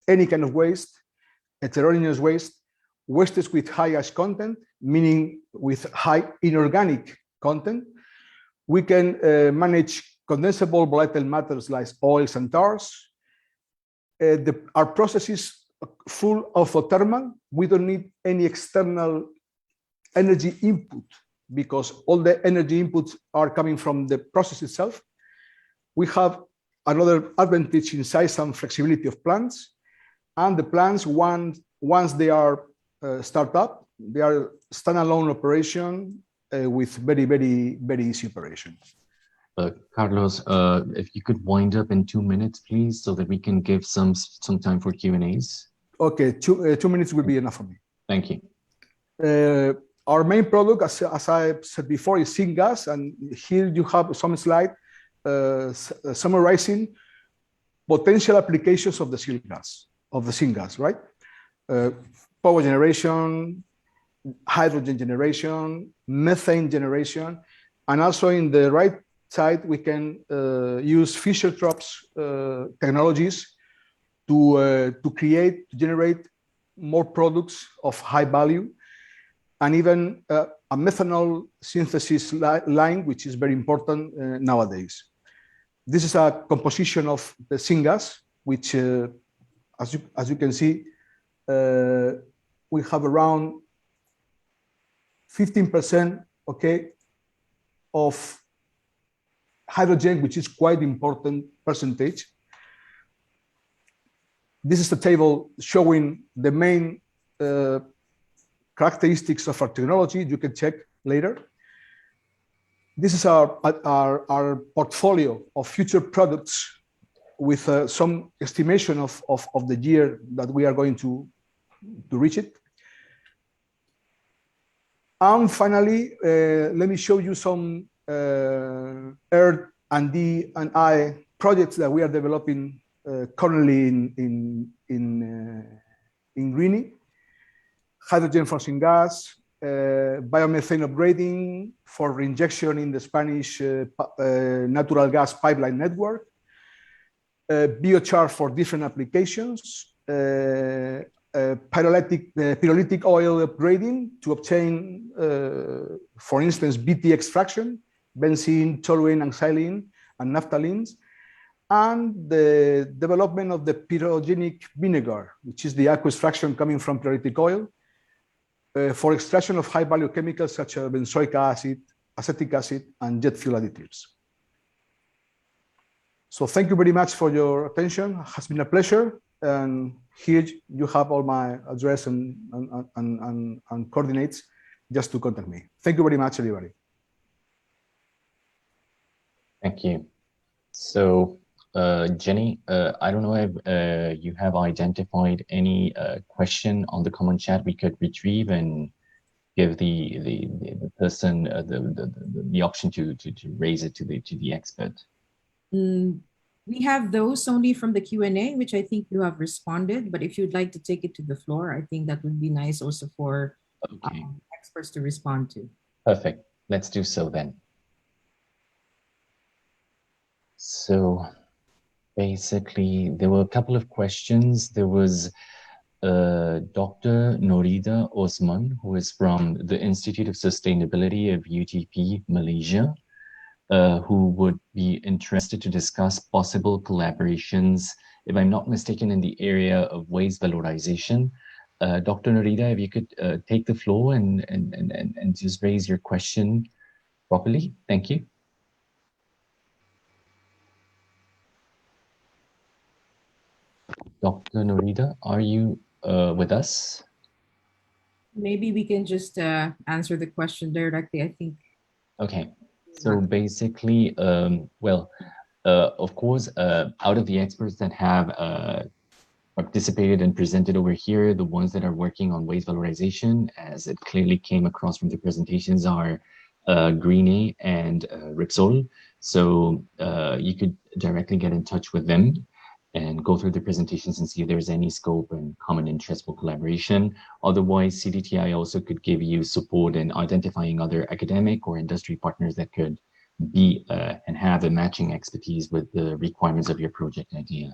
any kind of waste, heterogeneous waste, wastes with high ash content, meaning with high inorganic content. We can manage condensable volatile matters like oils and tars. Our process is full autothermal. We don't need any external energy input because all the energy inputs are coming from the process itself. We have another advantage in size and flexibility of plants. And the plants, once they are start up, they are standalone operation with very, very, very easy operation. Carlos, if you could wind up in 2 minutes, please, so that we can give some time for Q&As. Okay, 2 minutes will be enough for me. Thank you. Our main product, as I said before, is syngas, and here you have some slide summarizing potential applications of the syngas, right? Power generation, hydrogen generation, methane generation, and also in the right side we can use Fischer-Tropsch technologies to generate more products of high value, and even a methanol synthesis line, which is very important nowadays. This is a composition of the syngas, which, as you can see, we have around 15%, okay, of hydrogen, which is quite important percentage. This is the table showing the main characteristics of our technology. You can check later. This is our portfolio of future products with some estimation of the year that we are going to reach it. And finally, let me show you some Earth and D&I projects that we are developing currently in Greeny. Hydrogen for syngas, biomethane upgrading for reinjection in the Spanish natural gas pipeline network, biochar for different applications, pyrolytic oil upgrading to obtain, for instance, BT extraction, benzene, toluene, and xylene, and naphthalene, and the development of the pyrogenic vinegar, which is the aqueous fraction coming from pyrolytic oil, for extraction of high-value chemicals such as benzoic acid, acetic acid, and jet fuel additives. So thank you very much for your attention. It has been a pleasure. And here you have all my address and coordinates just to contact me. Thank you very much, everybody. Thank you. So, Jenny, I don't know if you have identified any question on the common chat we could retrieve and give the person the option to raise it to the expert. We have those only from the Q&A, which I think you have responded. But if you'd like to take it to the floor, I think that would be nice also for experts to respond to. Perfect. Let's do so then. So basically, there were a couple of questions. There was Dr. Norida Osman, who is from the Institute of Sustainability of UTP, Malaysia, who would be interested to discuss possible collaborations, if I'm not mistaken, in the area of waste valorization. Dr. Norida, if you could take the floor and just raise your question properly. Thank you. Dr. Norida, are you with us? Maybe we can just answer the question directly, I think. Okay. So basically, of course, out of the experts that have participated and presented over here, the ones that are working on waste valorization, as it clearly came across from the presentations, are Greeny and Repsol. So you could directly get in touch with them and go through the presentations and see if there's any scope and common interest for collaboration. Otherwise, CDTI also could give you support in identifying other academic or industry partners that could be and have a matching expertise with the requirements of your project idea.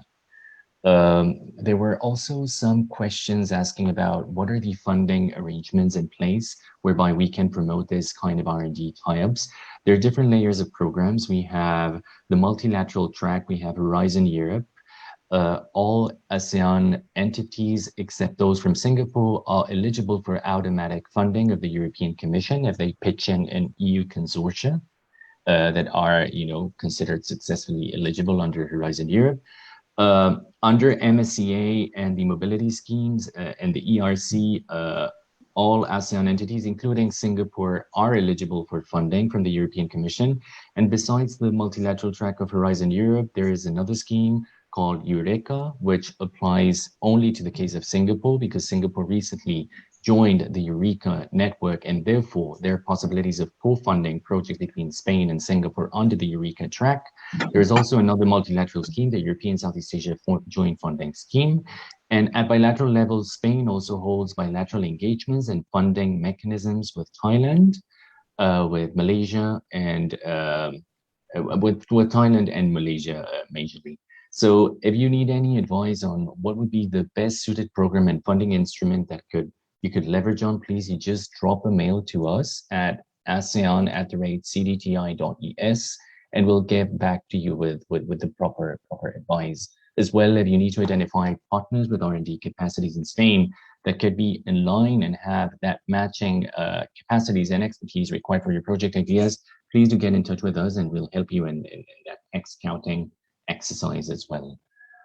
There were also some questions asking about what are the funding arrangements in place whereby we can promote this kind of R&D tie-ups. There are different layers of programs. We have the multilateral track, we have Horizon Europe. All ASEAN entities, except those from Singapore, are eligible for automatic funding of the European Commission if they pitch in an EU consortia that are, considered successfully eligible under Horizon Europe. Under MSCA and the mobility schemes and the ERC, all ASEAN entities, including Singapore, are eligible for funding from the European Commission. And besides the multilateral track of Horizon Europe, there is another scheme called Eureka, which applies only to the case of Singapore, because Singapore recently joined the Eureka network, and therefore there are possibilities of co-funding projects between Spain and Singapore under the Eureka track. There is also another multilateral scheme, the European Southeast Asia Joint Funding Scheme. And at bilateral level, Spain also holds bilateral engagements and funding mechanisms with Thailand, with Malaysia, and with Thailand and Malaysia majorly. So if you need any advice on what would be the best suited program and funding instrument that you could leverage on, please, you just drop a mail to us at asean@cdti.es, and we'll get back to you with the proper advice. As well, if you need to identify partners with R&D capacities in Spain that could be in line and have that matching capacities and expertise required for your project ideas, please do get in touch with us, and we'll help you in that scouting exercise as well.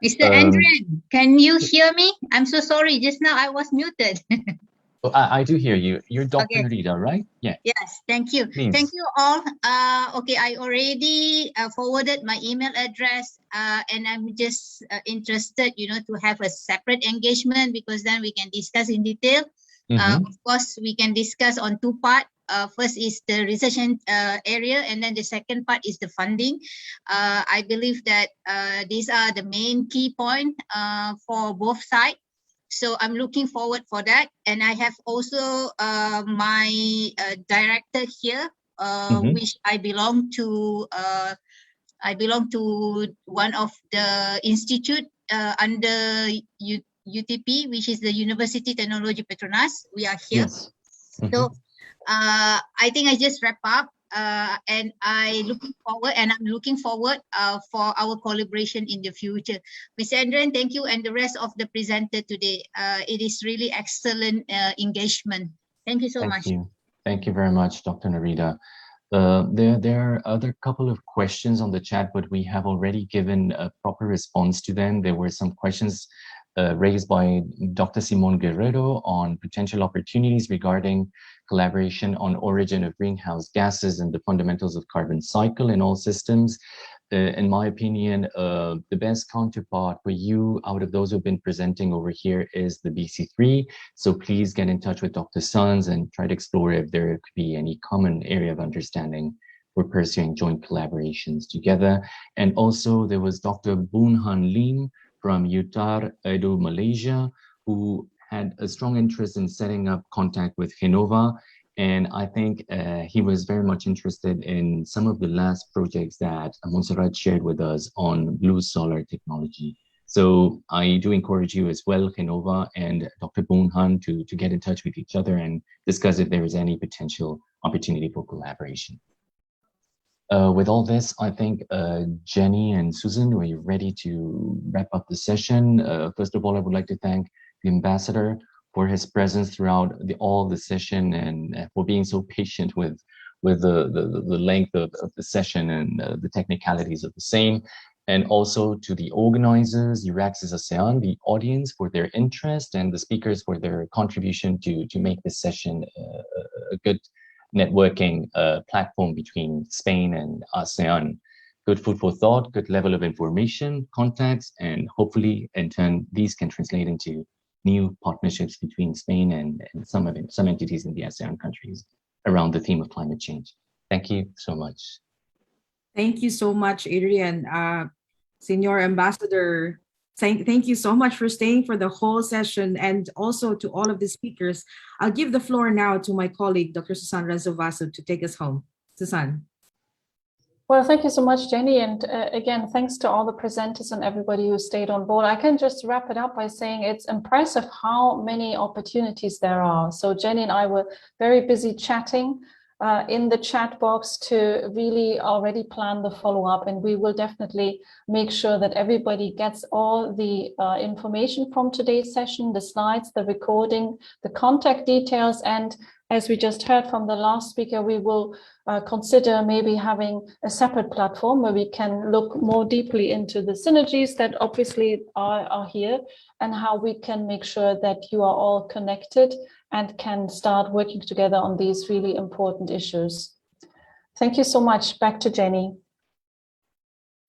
Mr. Andren, can you hear me? I'm so sorry. Just now I was muted. I do hear you. You're Dr. Rita, right? Yeah. Yes, thank you. Please. Thank you all. Okay, I already forwarded my email address, and I'm just interested, to have a separate engagement, because then we can discuss in detail. Of course, we can discuss on two parts. First is the research area, and then the second part is the funding. I believe that these are the main key points for both sides. So I'm looking forward for that. And I have also my director here, which I belong to. I belong to one of the institute under UTP, which is the University Technology Petronas. We are here. Yes. So I think I just wrap up, and I'm looking forward for our collaboration in the future. Ms. Andren, thank you, and the rest of the presenter today. It is really excellent engagement. Thank you so much. Thank you very much, Dr. Narita. There are other couple of questions on the chat, but we have already given a proper response to them. There were some questions raised by Dr. Simon Guerrero on potential opportunities regarding collaboration on origin of greenhouse gases and the fundamentals of carbon cycle in all systems. In my opinion, the best counterpart for you out of those who've been presenting over here is the BC3. So please get in touch with Dr. Sons and try to explore if there could be any common area of understanding for pursuing joint collaborations together. And also there was Dr. Boon Han Lim from UTAR Edu, Malaysia, who had a strong interest in setting up contact with Genova. And I think he was very much interested in some of the last projects that Montserrat shared with us on blue solar technology. So I do encourage you as well, Genova and Dr. Boon Han, to get in touch with each other and discuss if there is any potential opportunity for collaboration. With all this, I think Jenny and Susan, are you ready to wrap up the session? First of all, I would like to thank the ambassador for his presence throughout all the session, and for being so patient with the length of the session and the technicalities of the same. And also to the organizers, EURAXESS ASEAN, the audience for their interest, and the speakers for their contribution to make this session a good networking platform between Spain and ASEAN. Good food for thought, good level of information, contacts, and hopefully in turn these can translate into new partnerships between Spain and some entities in the ASEAN countries around the theme of climate change. Thank you so much. Thank you so much, Adrian. Senior Ambassador, thank you so much for staying for the whole session, and also to all of the speakers. I'll give the floor now to my colleague, Dr. Susan Razovasu, to take us home. Susan. Well, thank you so much, Jenny. And again, thanks to all the presenters and everybody who stayed on board. I can just wrap it up by saying it's impressive how many opportunities there are. So Jenny and I were very busy chatting in the chat box to really already plan the follow-up, and we will definitely make sure that everybody gets all the information from today's session, the slides, the recording, the contact details, and as we just heard from the last speaker, we will consider maybe having a separate platform where we can look more deeply into the synergies that obviously are here, and how we can make sure that you are all connected and can start working together on these really important issues. Thank you so much. Back to Jenny.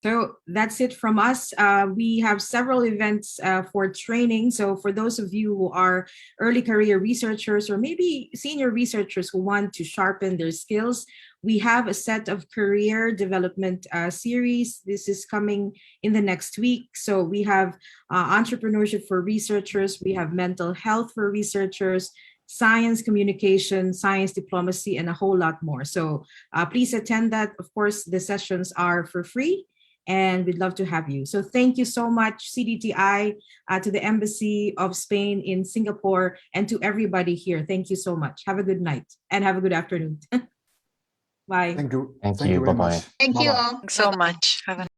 So that's it from us. We have several events for training. So for those of you who are early career researchers or maybe senior researchers who want to sharpen their skills, we have a set of career development series. This is coming in the next week. So we have entrepreneurship for researchers. We have mental health for researchers, science communication, science diplomacy, and a whole lot more. So please attend that. Of course, the sessions are for free, and we'd love to have you. So thank you so much, CDTI, to the Embassy of Spain in Singapore, and to everybody here. Thank you so much. Have a good night and have a good afternoon. Bye. Thank you. Thank you. very Bye-bye. much. Thank you Bye-bye. all. Thanks so much. Have a